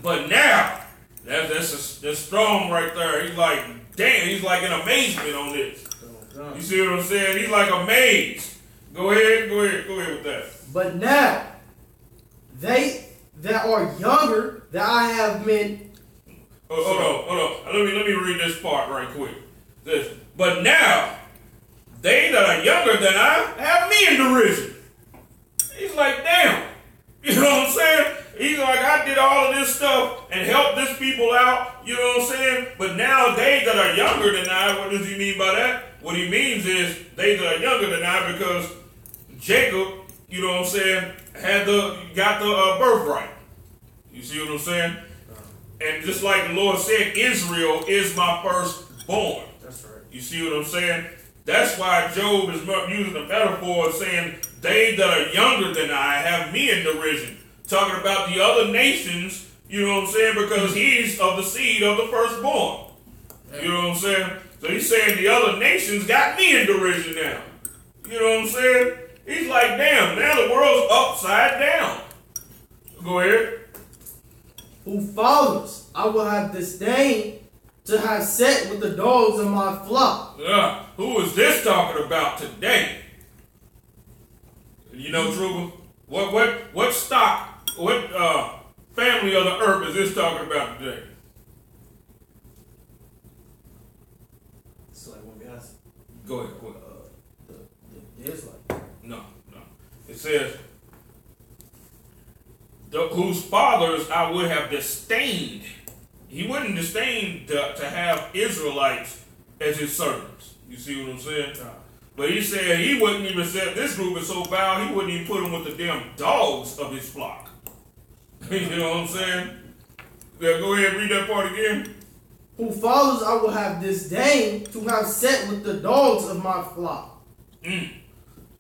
But now. That's strong right there. He's like, damn. He's like in amazement on this. You see what I'm saying? He's like amazed. Go ahead with that. But now, they that are younger that I have been. Hold on. Let me read this part right quick. But now, they that are younger than I have me in derision. He's like, damn. You know what I'm saying? He's like, I did all of this stuff and helped this people out. You know what I'm saying? But now they that are younger than I, what does he mean by that? What he means is they that are younger than I, because Jacob, you know what I'm saying, got the birthright. You see what I'm saying? And just like the Lord said, Israel is my firstborn. That's right. You see what I'm saying? That's why Job is using the metaphor of saying, they that are younger than I have me in derision. Talking about the other nations, you know what I'm saying? Because he's of the seed of the firstborn. You know what I'm saying? So he's saying the other nations got me in derision now. You know what I'm saying? He's like, damn, now the world's upside down. Go ahead. Who fathers I will have disdain to have set with the dogs of my flock. Who is this talking about today? You know, Truba, what stock, what family of the earth is this talking about today? So like when we ask, Go ahead, quick. the Israelite. No. It says, whose fathers I would have disdained. He wouldn't disdain to have Israelites as his servants. You see what I'm saying? But he said he wouldn't even say this group is so foul, he wouldn't even put them with the damn dogs of his flock. You know what I'm saying? Yeah, go ahead and read that part again. Who fathers I will have disdain to have set with the dogs of my flock.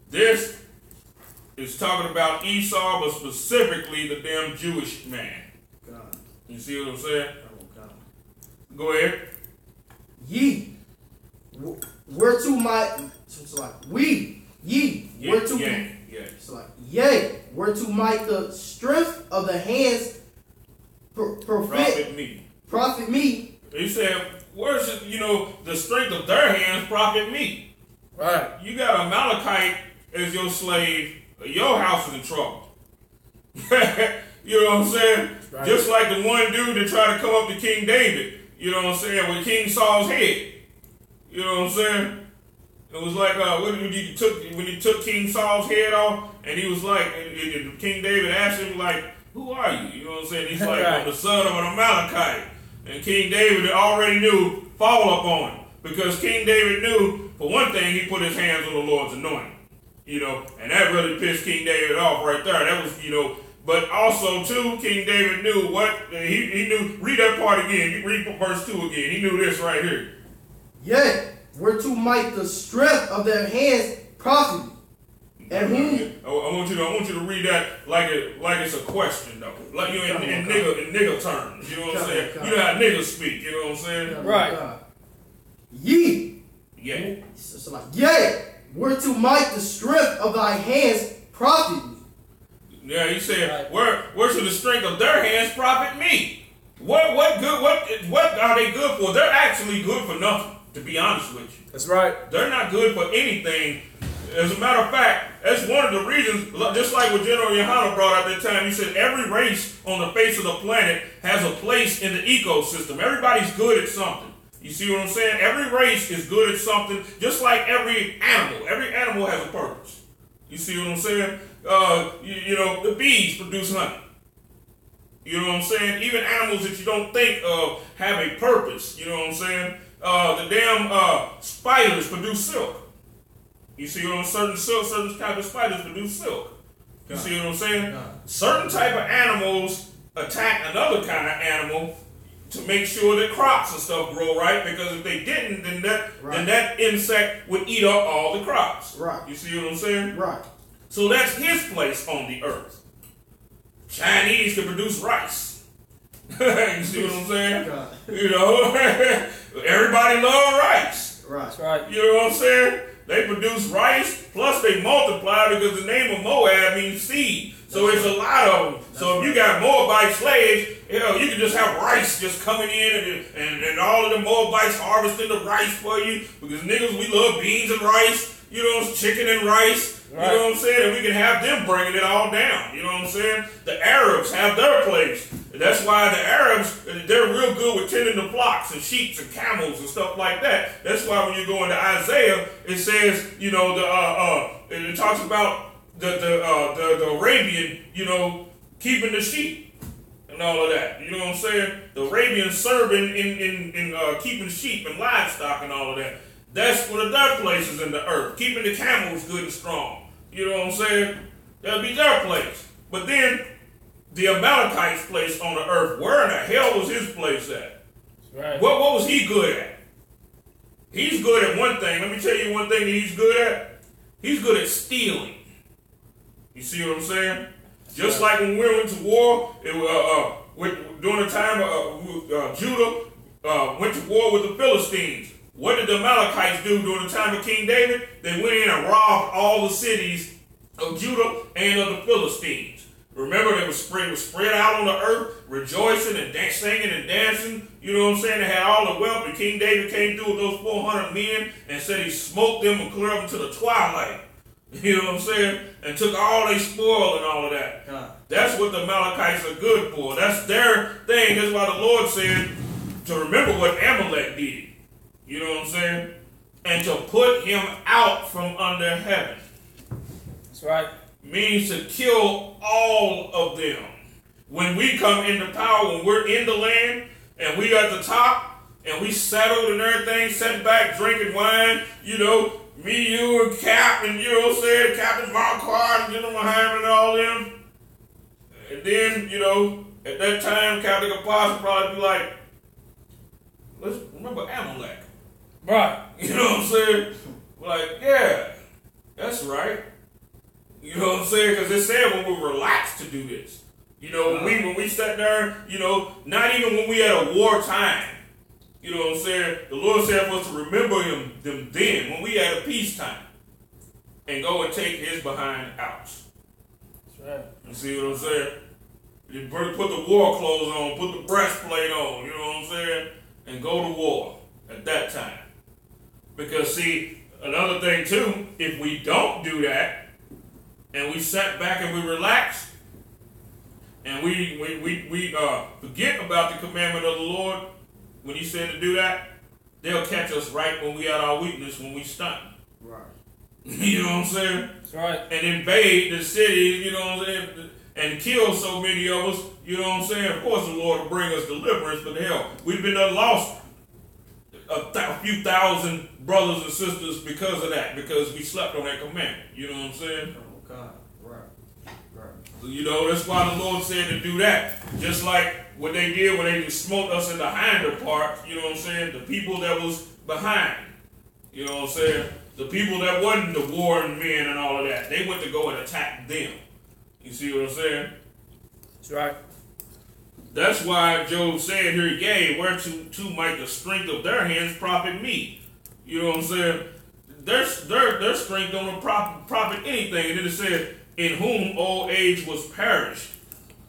This is talking about Esau, but specifically the damn Jewish man. God. You see what I'm saying? Oh, God. Go ahead. Ye, whereto my, so like, whereto, so like, yea, whereto might the strength of the hands profit me. He said, where's it, the strength of their hands profit me. Right. You got a Amalekite as your slave, your house is in trouble. You know what I'm saying? Right. Just like the one dude that tried to come up to King David, you know what I'm saying, with King Saul's head. You know what I'm saying? It was like when he took King Saul's head off, and he was like, and King David asked him, like, who are you? You know what I'm saying? He's like, I'm the son of an Amalekite. And King David already knew, fall upon him. Because King David knew, for one thing, he put his hands on the Lord's anointing. And that really pissed King David off right there. That was, but also, too, King David knew what, he knew, read that part again, read verse 2 again. He knew this right here. Yea, whereto might the strength of their hands profit me. And whom I want you to read that like it's a question though, like you in nigga terms. You know what I'm saying? You know how niggas speak. You know what I'm saying? Right. Ye. Yeah. So like, yea, whereto might the strength of thy hands profit me. Yeah, he said, where should the strength of their hands profit me? What are they good for? They're actually good for nothing. To be honest with you. That's right. They're not good for anything. As a matter of fact, that's one of the reasons, just like what General Yohana brought out that time, he said every race on the face of the planet has a place in the ecosystem. Everybody's good at something. You see what I'm saying? Every race is good at something, just like every animal. Every animal has a purpose. You see what I'm saying? The bees produce honey. You know what I'm saying? Even animals that you don't think of have a purpose. You know what I'm saying? The damn spiders produce silk. You see what I'm saying? Certain type of spiders produce silk. You see what I'm saying? Certain type of animals attack another kind of animal to make sure that crops and stuff grow right. Because if they didn't, then that insect would eat up all the crops. Right. You see what I'm saying? Right. So that's his place on the earth. Chinese can produce rice. You see what I'm saying? God. Everybody love rice. Right. That's right. You know what I'm saying? They produce rice, plus they multiply because the name of Moab means seed. So it's a lot of them. So if you got Moabite slaves, you can just have rice just coming in and all of the Moabites harvesting the rice for you. Because niggas, we love beans and rice, chicken and rice. Right. You know what I'm saying? And we can have them bringing it all down. You know what I'm saying? The Arabs have their place. That's why the Arabs, they're real good with tending the flocks and sheep and camels and stuff like that. That's why when you go into Isaiah, it says, it talks about the Arabian, keeping the sheep and all of that. You know what I'm saying? The Arabian serving in keeping sheep and livestock and all of that. That's one of their places in the earth. Keeping the camels good and strong. You know what I'm saying? That'll be their place. But then, the Amalekites' place on the earth, where in the hell was his place at? Right. What was he good at? He's good at one thing. Let me tell you one thing that he's good at. He's good at stealing. You see what I'm saying? Just like when we went to war, during the time Judah went to war with the Philistines. What did the Amalekites do during the time of King David? They went in and robbed all the cities of Judah and of the Philistines. Remember, they were spread out on the earth, rejoicing and singing and dancing. You know what I'm saying? They had all the wealth. And King David came through with those 400 men and said he smoked them and cleared them to the twilight. You know what I'm saying? And took all their spoil and all of that. That's what the Amalekites are good for. That's their thing. That's why the Lord said to remember what Amalek did. You know what I'm saying? And to put him out from under heaven. That's right. Means to kill all of them. When we come into power, when we're in the land, and we at the top, and we settled and everything, sitting back, drinking wine, you know, me, you, and Cap, and you know what I'm saying, Captain Marquardt, and General Hyman, and all them. And then, you know, at that time, Captain Kapaz would probably be like, let's remember Amalek. Right. You know what I'm saying? Like, yeah, that's right. You know what I'm saying? Because it said when we were relaxed to do this. You know, when we sat there, you know, not even when we had a wartime. You know what I'm saying? The Lord said for us to remember them then, when we had a peacetime. And go and take his behind out. That's right. You see what I'm saying? You put the war clothes on, put the breastplate on, you know what I'm saying? And go to war at that time. Because see, another thing too, if we don't do that, and we sat back and we relaxed, and we forget about the commandment of the Lord when he said to do that, they'll catch us right when we at our weakness, when we stunt. Right. You know what I'm saying? That's right. And invade the cities, you know what I'm saying, and kill so many of us, you know what I'm saying? Of course the Lord will bring us deliverance, but hell, we've been lost a few thousand brothers and sisters because of that, because we slept on that commandment. You know what I'm saying? Oh, God. Right. So, you know, that's why the Lord said to do that. Just like what they did when they just smote us in the hinder part, you know what I'm saying? The people that was behind, you know what I'm saying? The people that wasn't the warring men and all of that, they went to go and attack them. You see what I'm saying? That's right. That's why Job said here, yea, whereto might the strength of their hands profit me. You know what I'm saying? Their strength don't profit anything. And then it said, in whom old age was perished.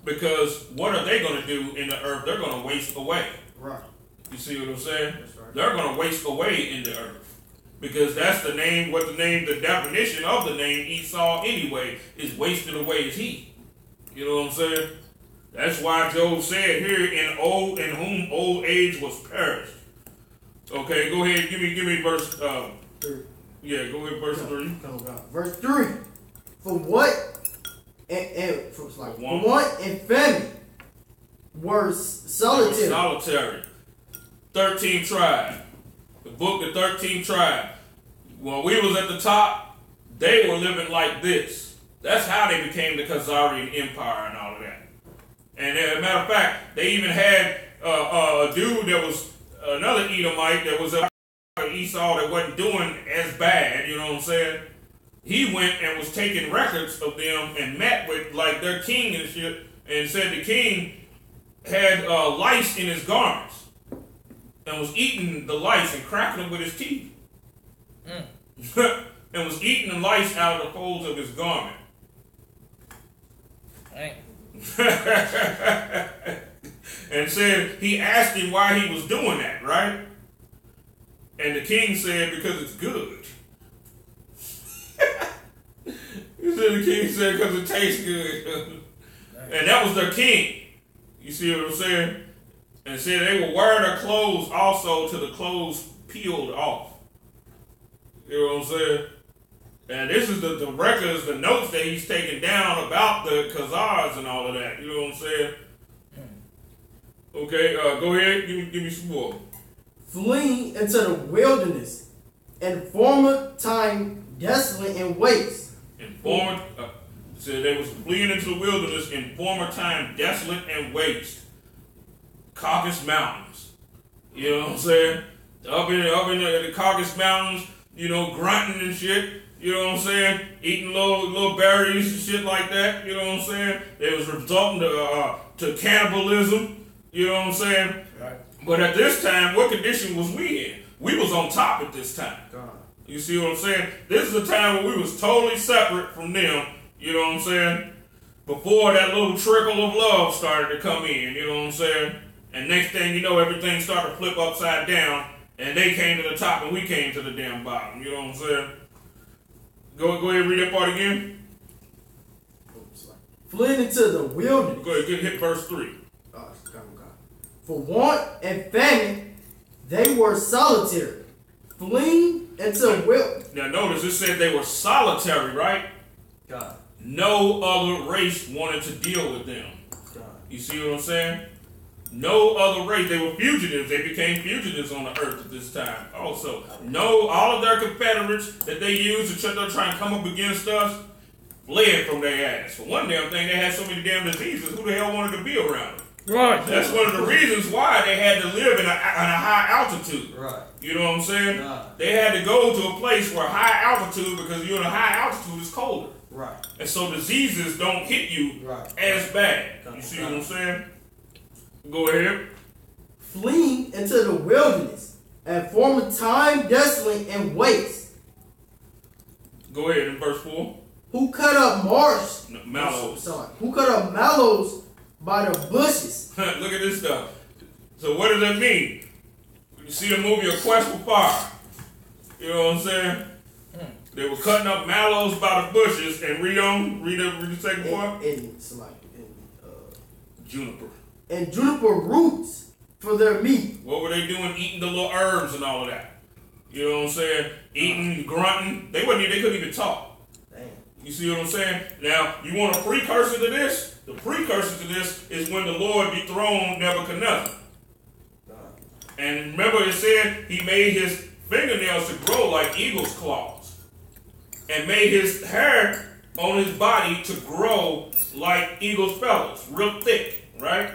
Because what are they going to do in the earth? They're going to waste away. Right. You see what I'm saying? That's right. They're going to waste away in the earth. Because that's the name, the definition of the name Esau anyway, is wasted away is he. You know what I'm saying? That's why Job said here, in whom old age was perished. Okay, go ahead, give me verse 3. Yeah, go ahead, verse 3. Verse 3. For what and famine were solitary. 13th tribe. The book of 13th tribe. When we was at the top, they were living like this. That's how they became the Khazarian Empire and all of that. And as a matter of fact, they even had a dude that was another Edomite that was Esau that wasn't doing as bad, you know what I'm saying? He went and was taking records of them and met with like their king and shit, and said the king had lice in his garments and was eating the lice and cracking them with his teeth. And was eating the lice out of the folds of his garment. Dang. And said, he asked him why he was doing that, right? And the king said, because it's good. The king said, because it tastes good. And that was their king. You see what I'm saying? And said they will wear their clothes also till the clothes peeled off. You know what I'm saying? And this is the records, the notes that he's taking down about the Khazars and all of that. You know what I'm saying? Okay, go ahead. Give me some more. Fleeing into the wilderness, and former time desolate and waste. It said they was fleeing into the wilderness in former time, desolate and waste. Caucasus Mountains. You know what I'm saying? Up in the Caucasus Mountains, you know, grunting and shit. You know what I'm saying? Eating little berries and shit like that. You know what I'm saying? It was resulting to cannibalism. You know what I'm saying? Right. But at this time, what condition was we in? We was on top at this time. God. You see what I'm saying? This is a time when we was totally separate from them. You know what I'm saying? Before that little trickle of love started to come in. You know what I'm saying? And next thing you know, everything started to flip upside down. And they came to the top and we came to the damn bottom. You know what I'm saying? Go ahead and read that part again. Fleeing into the wilderness. Go ahead, hit verse 3. For want and famine, they were solitary, fleeing into wilderness. Now notice it said they were solitary, right? God. No other race wanted to deal with them. God. You see what I'm saying? No other race. They were fugitives. They became fugitives on the earth at this time. Also, all of their confederates that they used to try and come up against us fled from their ass. For one damn thing, they had so many damn diseases. Who the hell wanted to be around them? Right. That's one of the reasons why they had to live in a high altitude. Right. You know what I'm saying? They had to go to a place where high altitude, because you're in a high altitude, is colder. Right. And so diseases don't hit you as bad. You see what I'm saying? Go ahead. Fleeing into the wilderness and former time desolate and waste. Go ahead in verse 4. Who cut up mallows. Who cut up mallows by the bushes. Look at this stuff. So what does that mean? You see the movie A Quest for Fire. You know what I'm saying? They were cutting up mallows by the bushes, and read the second part. Juniper. And juniper roots for their meat. What were they doing? Eating the little herbs and all of that. You know what I'm saying? Eating, grunting. They couldn't even talk. Damn. You see what I'm saying? Now, you want a precursor to this? The precursor to this is when the Lord dethroned Nebuchadnezzar. And remember it said he made his fingernails to grow like eagle's claws. And made his hair on his body to grow like eagle's feathers. Real thick, right?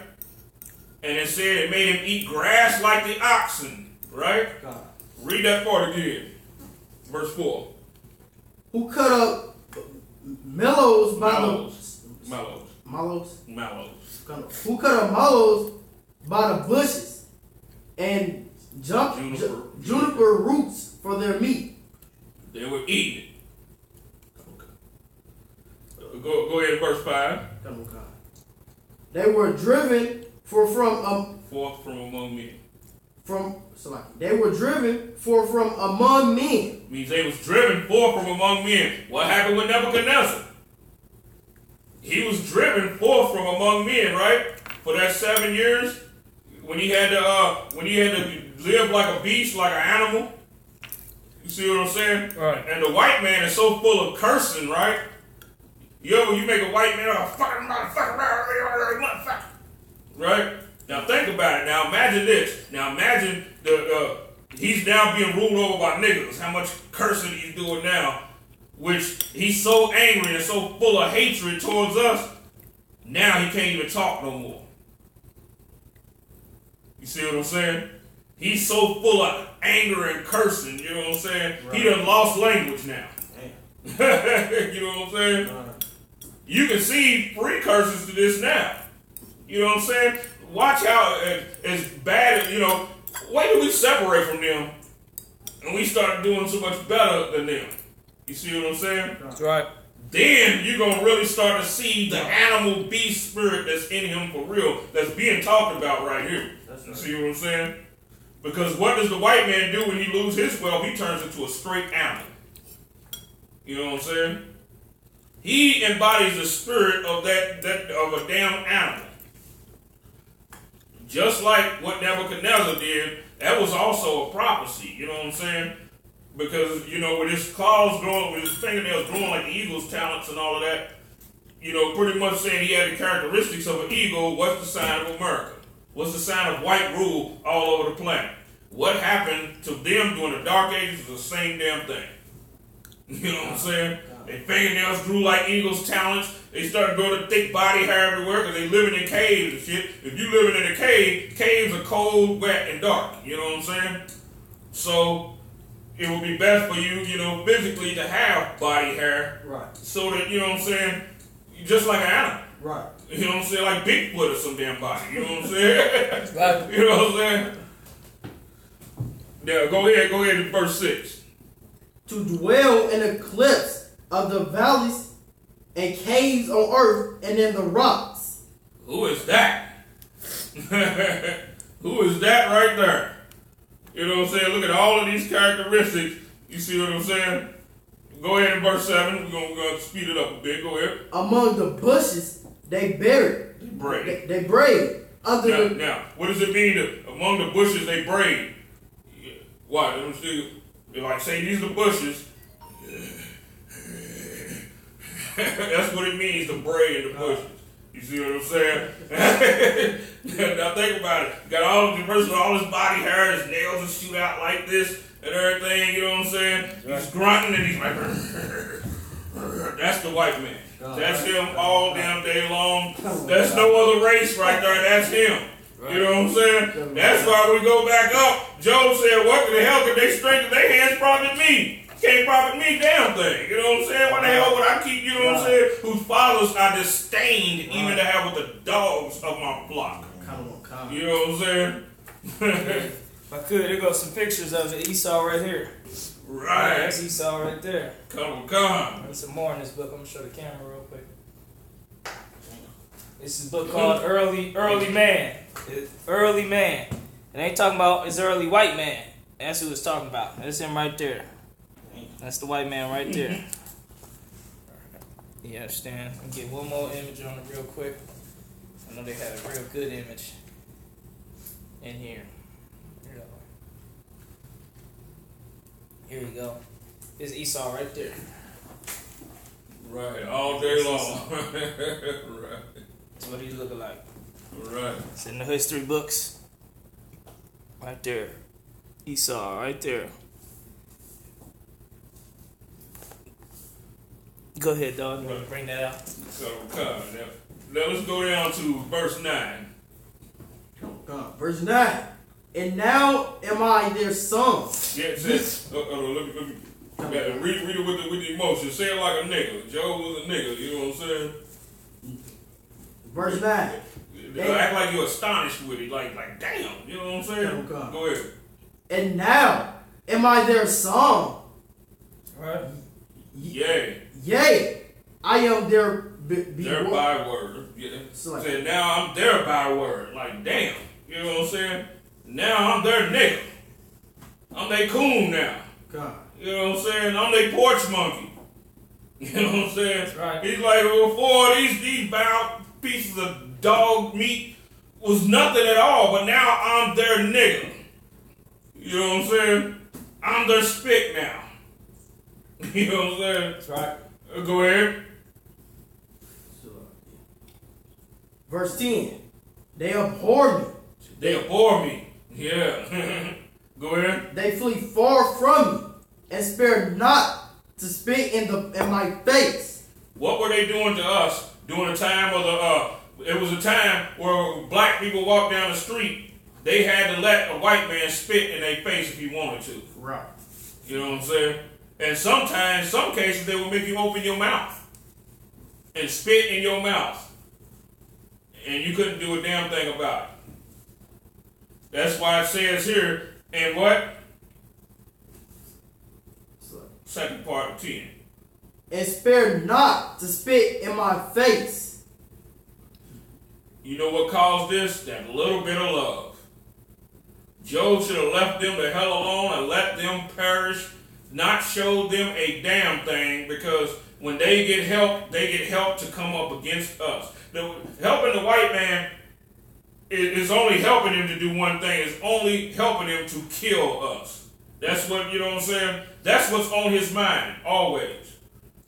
And it said it made him eat grass like the oxen, right? God. Read that part again. Verse 4. Who cut up mallows by Mallows. Who cut up mallows by the bushes and juniper roots for their meat. They were eating it. Go ahead, verse 5. They were driven forth from among men. They were driven forth from among men. Means they was driven forth from among men. What happened with Nebuchadnezzar? He was driven forth from among men, right? For that 7 years, when he had to live like a beast, like an animal. You see what I'm saying? Right. And the white man is so full of cursing, right? You make a white man a fucking motherfucker, right? Now think about it. Now imagine this. Now imagine he's now being ruled over by niggas. How much cursing he's doing now, which he's so angry and so full of hatred towards us. Now he can't even talk no more. You see what I'm saying? He's so full of anger and cursing. You know what I'm saying? Right. He done lost language now. You know what I'm saying? Right. You can see precursors to this now. You know what I'm saying? Watch how as bad, wait till we separate from them and we start doing so much better than them. You see what I'm saying? That's right. Then you're going to really start to see the animal beast spirit that's in him for real, that's being talked about right here. That's right. You see what I'm saying? Because what does the white man do when he loses his wealth? He turns into a straight animal. You know what I'm saying? He embodies the spirit of of a damn animal. Just like what Nebuchadnezzar did, that was also a prophecy. You know what I'm saying? Because, with his claws growing, with his fingernails growing like the eagle's talents and all of that, pretty much saying he had the characteristics of an eagle. What's the sign of America? What's the sign of white rule all over the planet? What happened to them during the Dark Ages was the same damn thing. You know what I'm saying? Their fingernails grew like eagle's talons. They started growing a thick body hair everywhere because they living in caves and shit. If you living in a cave, caves are cold, wet, and dark. You know what I'm saying? So it would be best for you, physically to have body hair. Right. So that, you know what I'm saying, just like an animal. Right. You know what I'm saying? Like Bigfoot or some damn body. You know what I'm saying? Right. You know what I'm saying? Yeah, go ahead to verse 6. To dwell in the cliffs of the valleys and caves on earth and in the rocks. Who is that? Who is that right there? You know what I'm saying? Look at all of these characteristics. You see what I'm saying? Go ahead in verse 7. We're going to speed it up a bit. Go ahead. Among the bushes they buried. They braid. Now, what does it mean to, among the bushes they braid? What? Let me see. Like, say these are the bushes. That's what it means to braid in the bushes. You see what I'm saying? Now think about it. Got all the person with all his body hair, his nails will shoot out like this and everything, you know what I'm saying? He's grunting and he's like, that's the white man. That's him all damn day long. That's no other race right there. That's him. You know what I'm saying? That's why we go back up. Job said, what the hell could they strengthen their hands profit me? Can't profit me damn thing. You know what I'm saying? Why the hell would I keep, you know what I'm saying? Whose fathers I disdained even to have with the dogs of my flock. You know what I'm saying? If I could, there goes some pictures of Esau right here. Right. That's Esau right there. Come. There's some more in this book. I'm going to show the camera real quick. This is a book called Early Man. Early Man. And they ain't talking about his early white man. That's who it's talking about. That's him right there. That's the white man right there. You understand? Let me get one more image on it real quick. I know they had a real good image in here. Here you go. It's Esau right there. Right, all day long. Right. That's what he's looking like. Right. It's in the history books. Right there. Esau right there. Go ahead, dog. You want to bring that out? So, now let's go down to verse 9. Verse 9. And now am I their son. Yeah, it says, let me read it with the emotion. Say it like a nigga. Job was a nigga, you know what I'm saying? Verse 9. Act like you're astonished with it, like damn, you know what I'm saying? Go ahead. And now am I their son. Right. Yea. Yea, I am their their byword. Yeah. Said now I'm their byword. Like damn, you know what I'm saying? Now I'm their nigga. I'm their coon now. God. You know what I'm saying? I'm their porch monkey. You know what I'm saying? That's right. He's like, well, before these bound pieces of dog meat was nothing at all, but now I'm their nigga. You know what I'm saying? I'm their spit now. You know what I'm saying? That's right. Go ahead. Verse 10. They abhor me. They abhor me. Yeah. Go ahead. They flee far from me and spare not to spit in my face. What were they doing to us during the time of it was a time where black people walked down the street. They had to let a white man spit in their face if he wanted to. Right. You know what I'm saying? And sometimes, some cases, they will make you open your mouth and spit in your mouth. And you couldn't do a damn thing about it. That's why it says here, and what? Second part of 10. And spare not to spit in my face. You know what caused this? That little bit of love. Job should have left them the hell alone and let them perish, not showed them a damn thing, because when they get help to come up against us. Helping the white man is only helping him to do one thing. It's only helping him to kill us. That's what, you know what I'm saying? That's what's on his mind, always.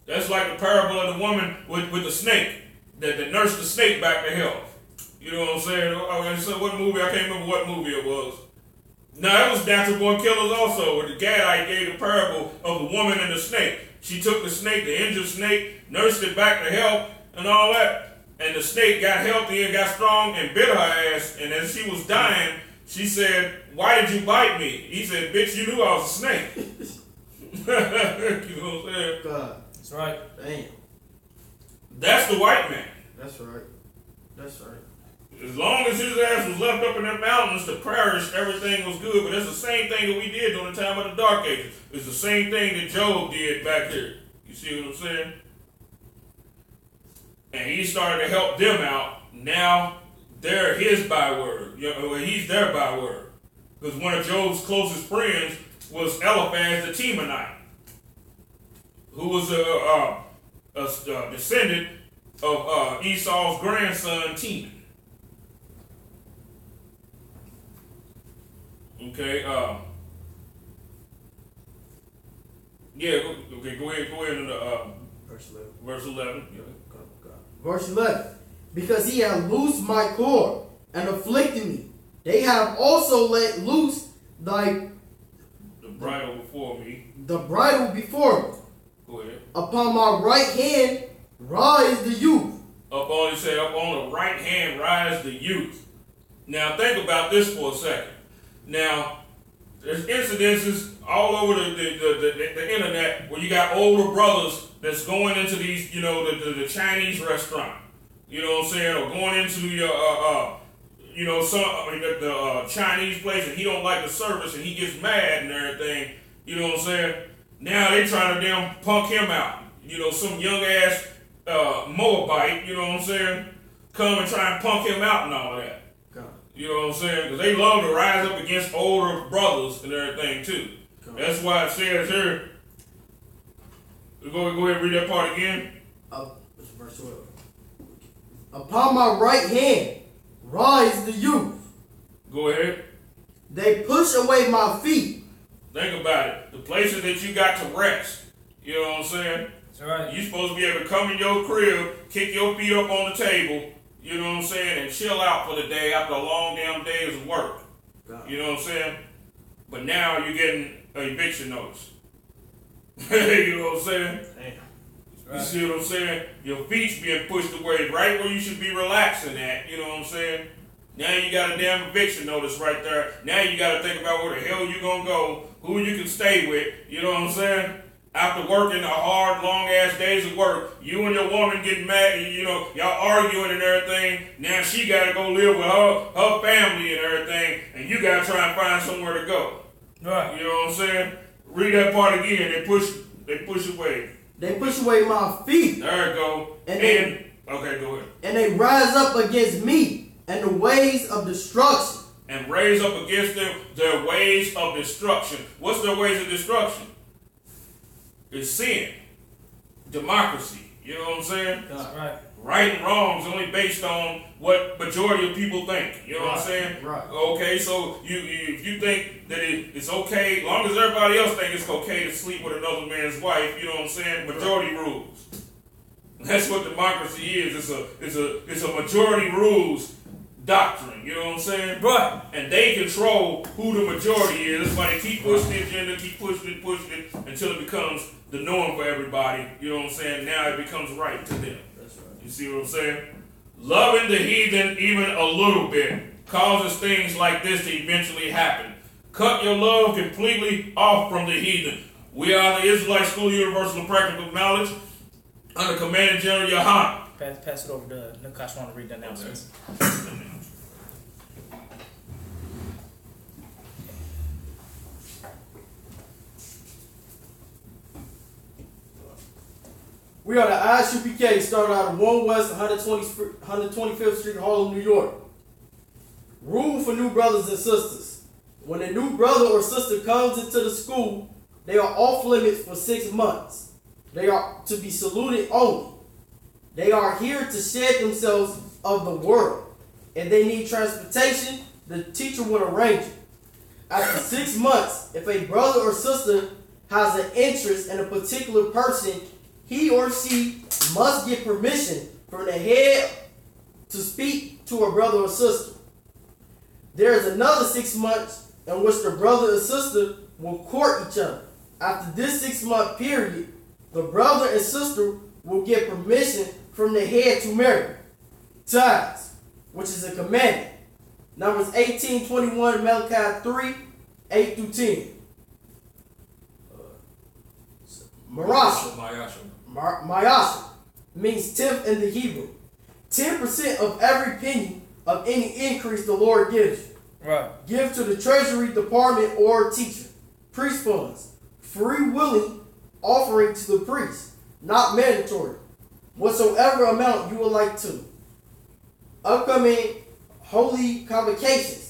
That's like the parable of the woman with the snake, that nursed the snake back to health. You know what I'm saying? So what movie? I can't remember what movie it was. No, that was Natural Born Killers also, where the Gadite gave the parable of the woman and the snake. She took the snake, the injured snake, nursed it back to health and all that. And the snake got healthy and got strong and bit her ass. And as she was dying, she said, "Why did you bite me?" He said, "Bitch, you knew I was a snake." You know what I'm saying? God. That's right. Damn. That's the white man. That's right. That's right. As long as his ass was left up in the mountains to perish, everything was good. But that's the same thing that we did during the time of the Dark Ages. It's the same thing that Job did back here. You see what I'm saying? And he started to help them out. Now they're his byword. He's their byword. Because one of Job's closest friends was Eliphaz the Temanite, who was a descendant of Esau's grandson Teman. Okay. Go ahead into verse 11. Yeah. Verse 11. Because he had loosed my cord and afflicted me, they have also let loose the bridle before me. The bridle before me. Go ahead. Upon my right hand rise the youth. Up on the right hand rise the youth. Now think about this for a second. Now, there's incidences all over the internet where you got older brothers that's going into these, the Chinese restaurant, you know what I'm saying, or going into the Chinese place, and he don't like the service and he gets mad and everything, you know what I'm saying. Now they trying to damn punk him out, some young ass Moabite, you know what I'm saying, come and try and punk him out and all that. You know what I'm saying? Because they love to rise up against older brothers and everything too. That's why it says here. Go ahead and read that part again. Verse 12. Upon my right hand rise the youth. Go ahead. They push away my feet. Think about it. The places that you got to rest. You know what I'm saying? That's right. You supposed to be able to come in your crib, kick your feet up on the table, you know what I'm saying, and chill out for the day after a long damn days of work. You know what I'm saying? But now you're getting an eviction notice. You know what I'm saying? Right. You see what I'm saying? Your feet's being pushed away right where you should be relaxing at. You know what I'm saying? Now you got a damn eviction notice right there. Now you got to think about where the hell you going to go, who you can stay with. You know what I'm saying? After working a hard, long-ass days of work, you and your woman getting mad, y'all arguing and everything. Now she got to go live with her family and everything, and you got to try and find somewhere to go. Right. You know what I'm saying? Read that part again. They push away. They push away my feet. There you go. Okay, go ahead. And they rise up against me and the ways of destruction. And raise up against them their ways of destruction. What's their ways of destruction? It's sin. Democracy. You know what I'm saying? That's right. Right and wrong is only based on what majority of people think. You know what I'm saying? Right. Okay, so if you think that it's okay, as long as everybody else thinks it's okay to sleep with another man's wife, you know what I'm saying? Majority rules. That's what democracy is. It's a majority rules doctrine. You know what I'm saying? Right. And they control who the majority is. That's why they keep pushing the agenda, keep pushing it until it becomes the norm for everybody. You know what I'm saying? Now it becomes right to them. That's right. You see what I'm saying? Loving the heathen even a little bit causes things like this to eventually happen. Cut your love completely off from the heathen. We are the Israelite School of Universal and Practical Knowledge under Commanding General Yohan. Pass it over to Nakash. Want to read the announcements? We are the Isupk, started out of 1 West 125th Street, Harlem, New York. Rule for new brothers and sisters. When a new brother or sister comes into the school, they are off limits for 6 months. They are to be saluted only. They are here to shed themselves of the world. If they need transportation, the teacher will arrange it. After 6 months, if a brother or sister has an interest in a particular person, he or she must get permission from the head to speak to a brother or sister. There is another 6 months in which the brother or sister will court each other. After this 6 month period, the brother and sister will get permission from the head to marry. Tithes, which is a commandment. Numbers 18:21, Malachi 3, 8 through 10. Mayasha means tenth in the Hebrew. 10% of every penny of any increase the Lord gives you. Right. Give to the treasury department or teacher. Priest funds. Free willing offering to the priest. Not mandatory. Whatsoever amount you would like to. Upcoming holy convocations.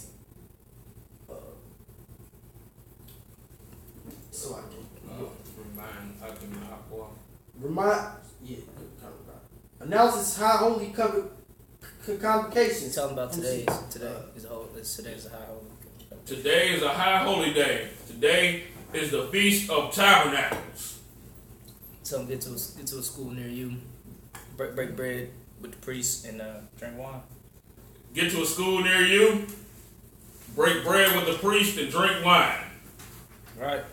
Announces high holy convocations. Tell them about today's. Today is a high holy. Today is a high holy day. Today is the Feast of Tabernacles. Tell them get to a school near you. Break bread with the priest and drink wine. Get to a school near you. Break bread with the priest and drink wine. Right.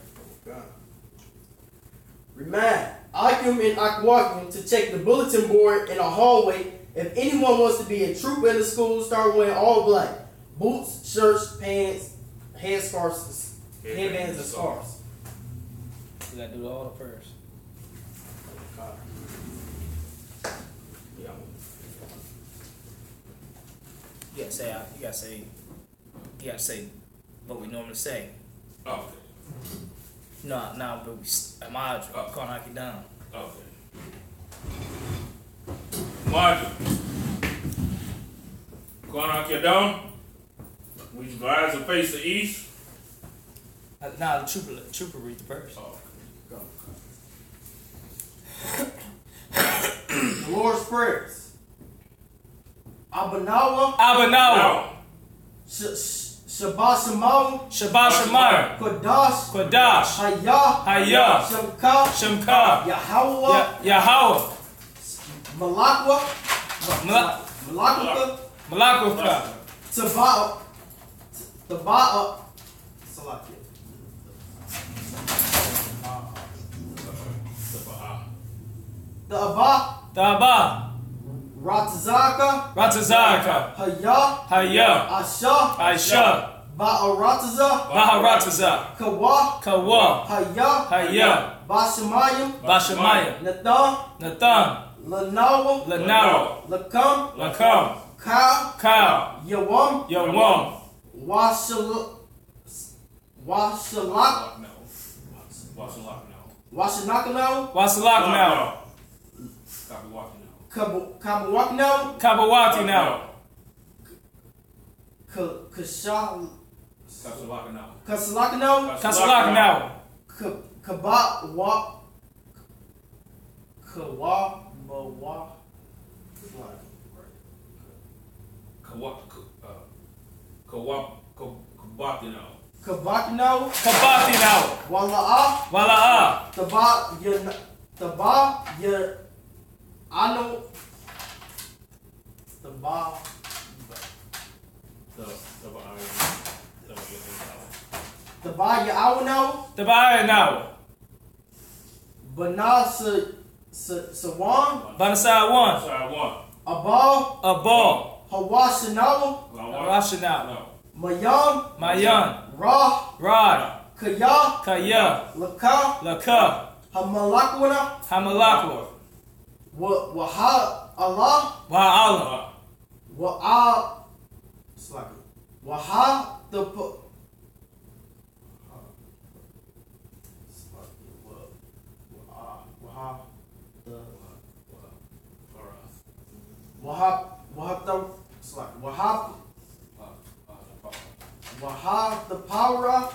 Remind Akim and Akwakim to check the bulletin board in a hallway if anyone wants to be a trooper in the school. Start wearing all black. Boots, shirts, pants, headscarves, headbands, and scarves. You gotta do all the prayers. You gotta say what we normally say. Okay. No, but we can't knock you down. Okay. Margin. Can't knock you down. We rise and face the east. Nah, the trooper read the verse. Oh. The Lord's prayers. Abanawa. Shabbat Shemaim. Kodash. Hayah. Shemka. Yahweh. Malakwa. Taba'a. The Abba. Ratazaka. Hayah. Asha. Ba'arataza. Kawa. Hayah. Bashamayim. Nathan. Lanawa. Lakam. Ka. Yawam. Washalaknau. Kabawati now. Kasalaknau. Kabatinau. Wala'a. Banasawan. Abal. Hawashinawa. Mayan. Rod. Kaya. Laka. Hamalakwa. Allah. The power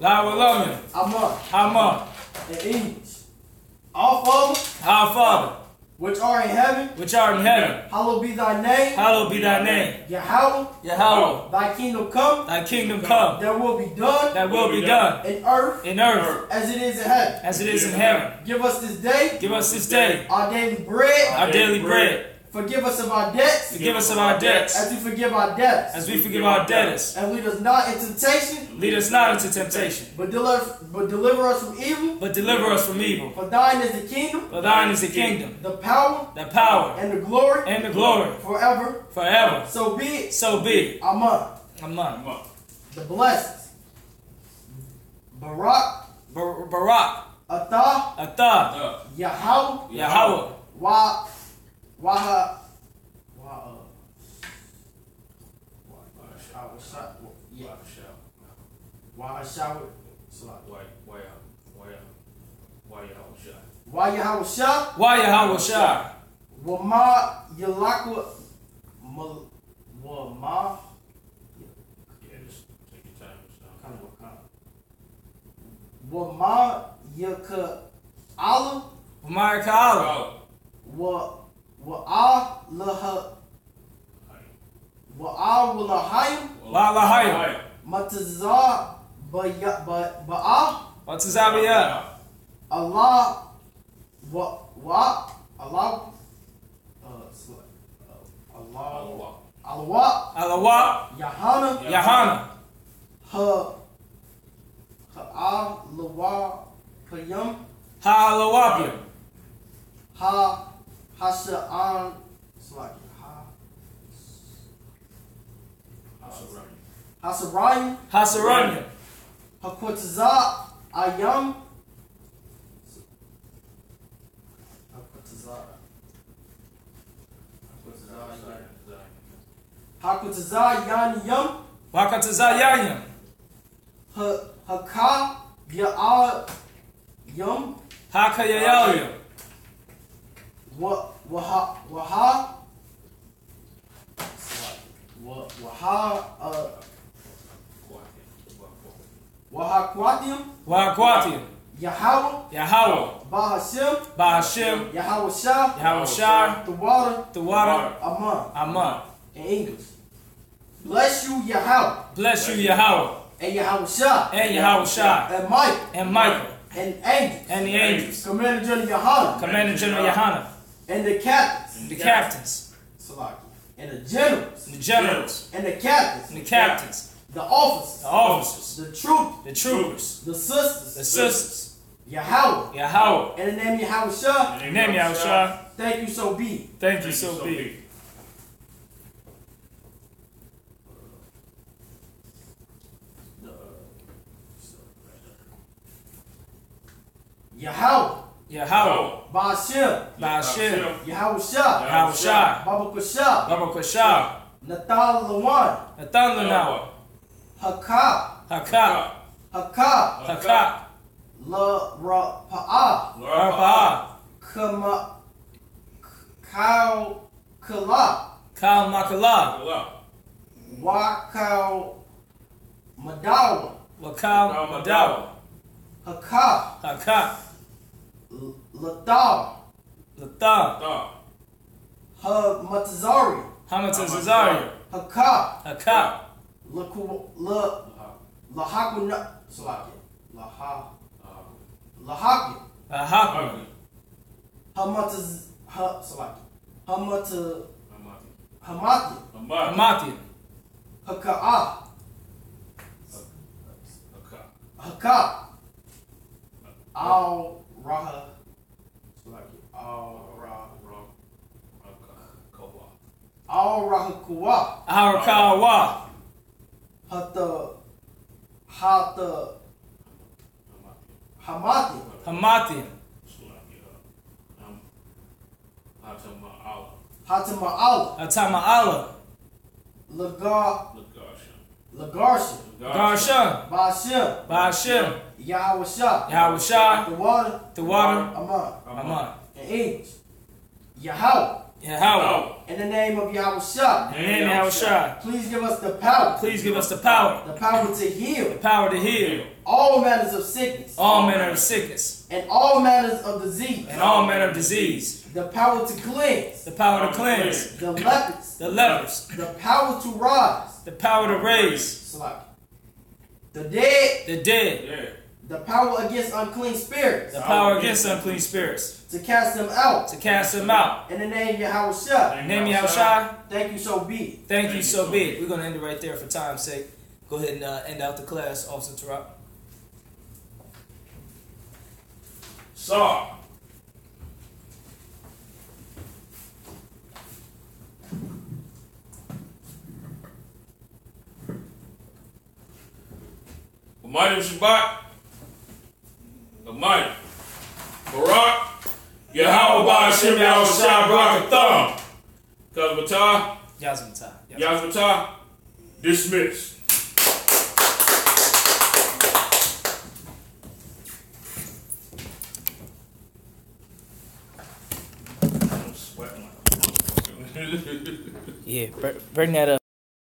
La'awalam. Amon. In English. Our Father, which art in heaven, hallowed be thy name. Yahweh, thy kingdom come. There will be done. In earth. As it is in heaven. Give us this day. Our daily bread. Forgive us of our debts. Forgive us of our debts. As we forgive our debtors. As we forgive our debtors. And lead us not into temptation. Lead us not into temptation. But deliver us from evil. But deliver us from evil. For thine is the kingdom. For thine is the kingdom. The power. The power. And the glory. And the glory. Forever. Forever. So be it. So be it. Amen. Amen. The blessings. Barak. Barak. Atah. Atah. Yahweh. Yahweh. Why Yahweh Shah? Why Yahweh Shah? Wama Yalakwa Wama. Yeah, just take your time. Wama Yaka Allah. Wama Yaka Allah. Wa'alaha. Wa'alahayim. Wa'alahayim. Matazah Ba'a. Matazabiyah. Allah. Allah. Yahana. Ha'alawapiyam. Hasha'an. Hasarayim. Hasarayim. Hakwatazah Ayam. Hakwatazah Yaniyam. Hakwatazah Yaniyam. Haka Ya'ayam. Haka Ya'ayam. Wahakwatium. Yahweh. Bahashim. Yahweh Shah. The water. Aman. In English. Bless you, Yahweh. Bless you, Yahweh. And Yahweh Shah. And Michael. And angels. And the angels. Commander General Yohana. Commander General Yohana. And the captains. The captains. And the generals. The generals. And the captains. And the captains. The officers. The officers. The troopers. The troopers. The sisters. The sisters. Yahweh. Yahweh. In the name of Yahweh Shah. In the name of Yahweh Shah. Thank you, so be. Thank you, so be. Yahweh. Yahweh. Ba'ashim. Yahweh Shah. Baba Kashah. Nathal Lawan. Haka. La Rapa'a. Kal Makala. Wakal Madawa. Haka. Lathal. Hamatazari. Haka. Lahakia. Hamatia. Haka. Al-Rahakuwa. Arakawa. Hamatia. Hatama'ala. Lagarshan. Ba'ashim. Yahweh Shah. The water. Aman. And angels. Yahweh. In the name of Yahweh Shah. In the name of Yahweh Shah. Please give us the power. The power to heal. All manners of sickness. And all manners of disease. The power to cleanse. The lepers. The power to rise. The power to raise. The dead. The power against unclean spirits. The power against unclean spirits. To cast them out. To cast them out. In the name of Yahushua. In the name of Yahushua. Thank you, so be it. Thank you, so be it. We're going to end it right there for time's sake. Go ahead and end out the class, Officer Tarap. Sir. Almighty Shabbat. Almighty. Barak. Yahweh Ba'ashem Yahushua Barakatham. Kazmatah. Yazmatah. Yazmatah. Dismissed. Yeah, bring that up.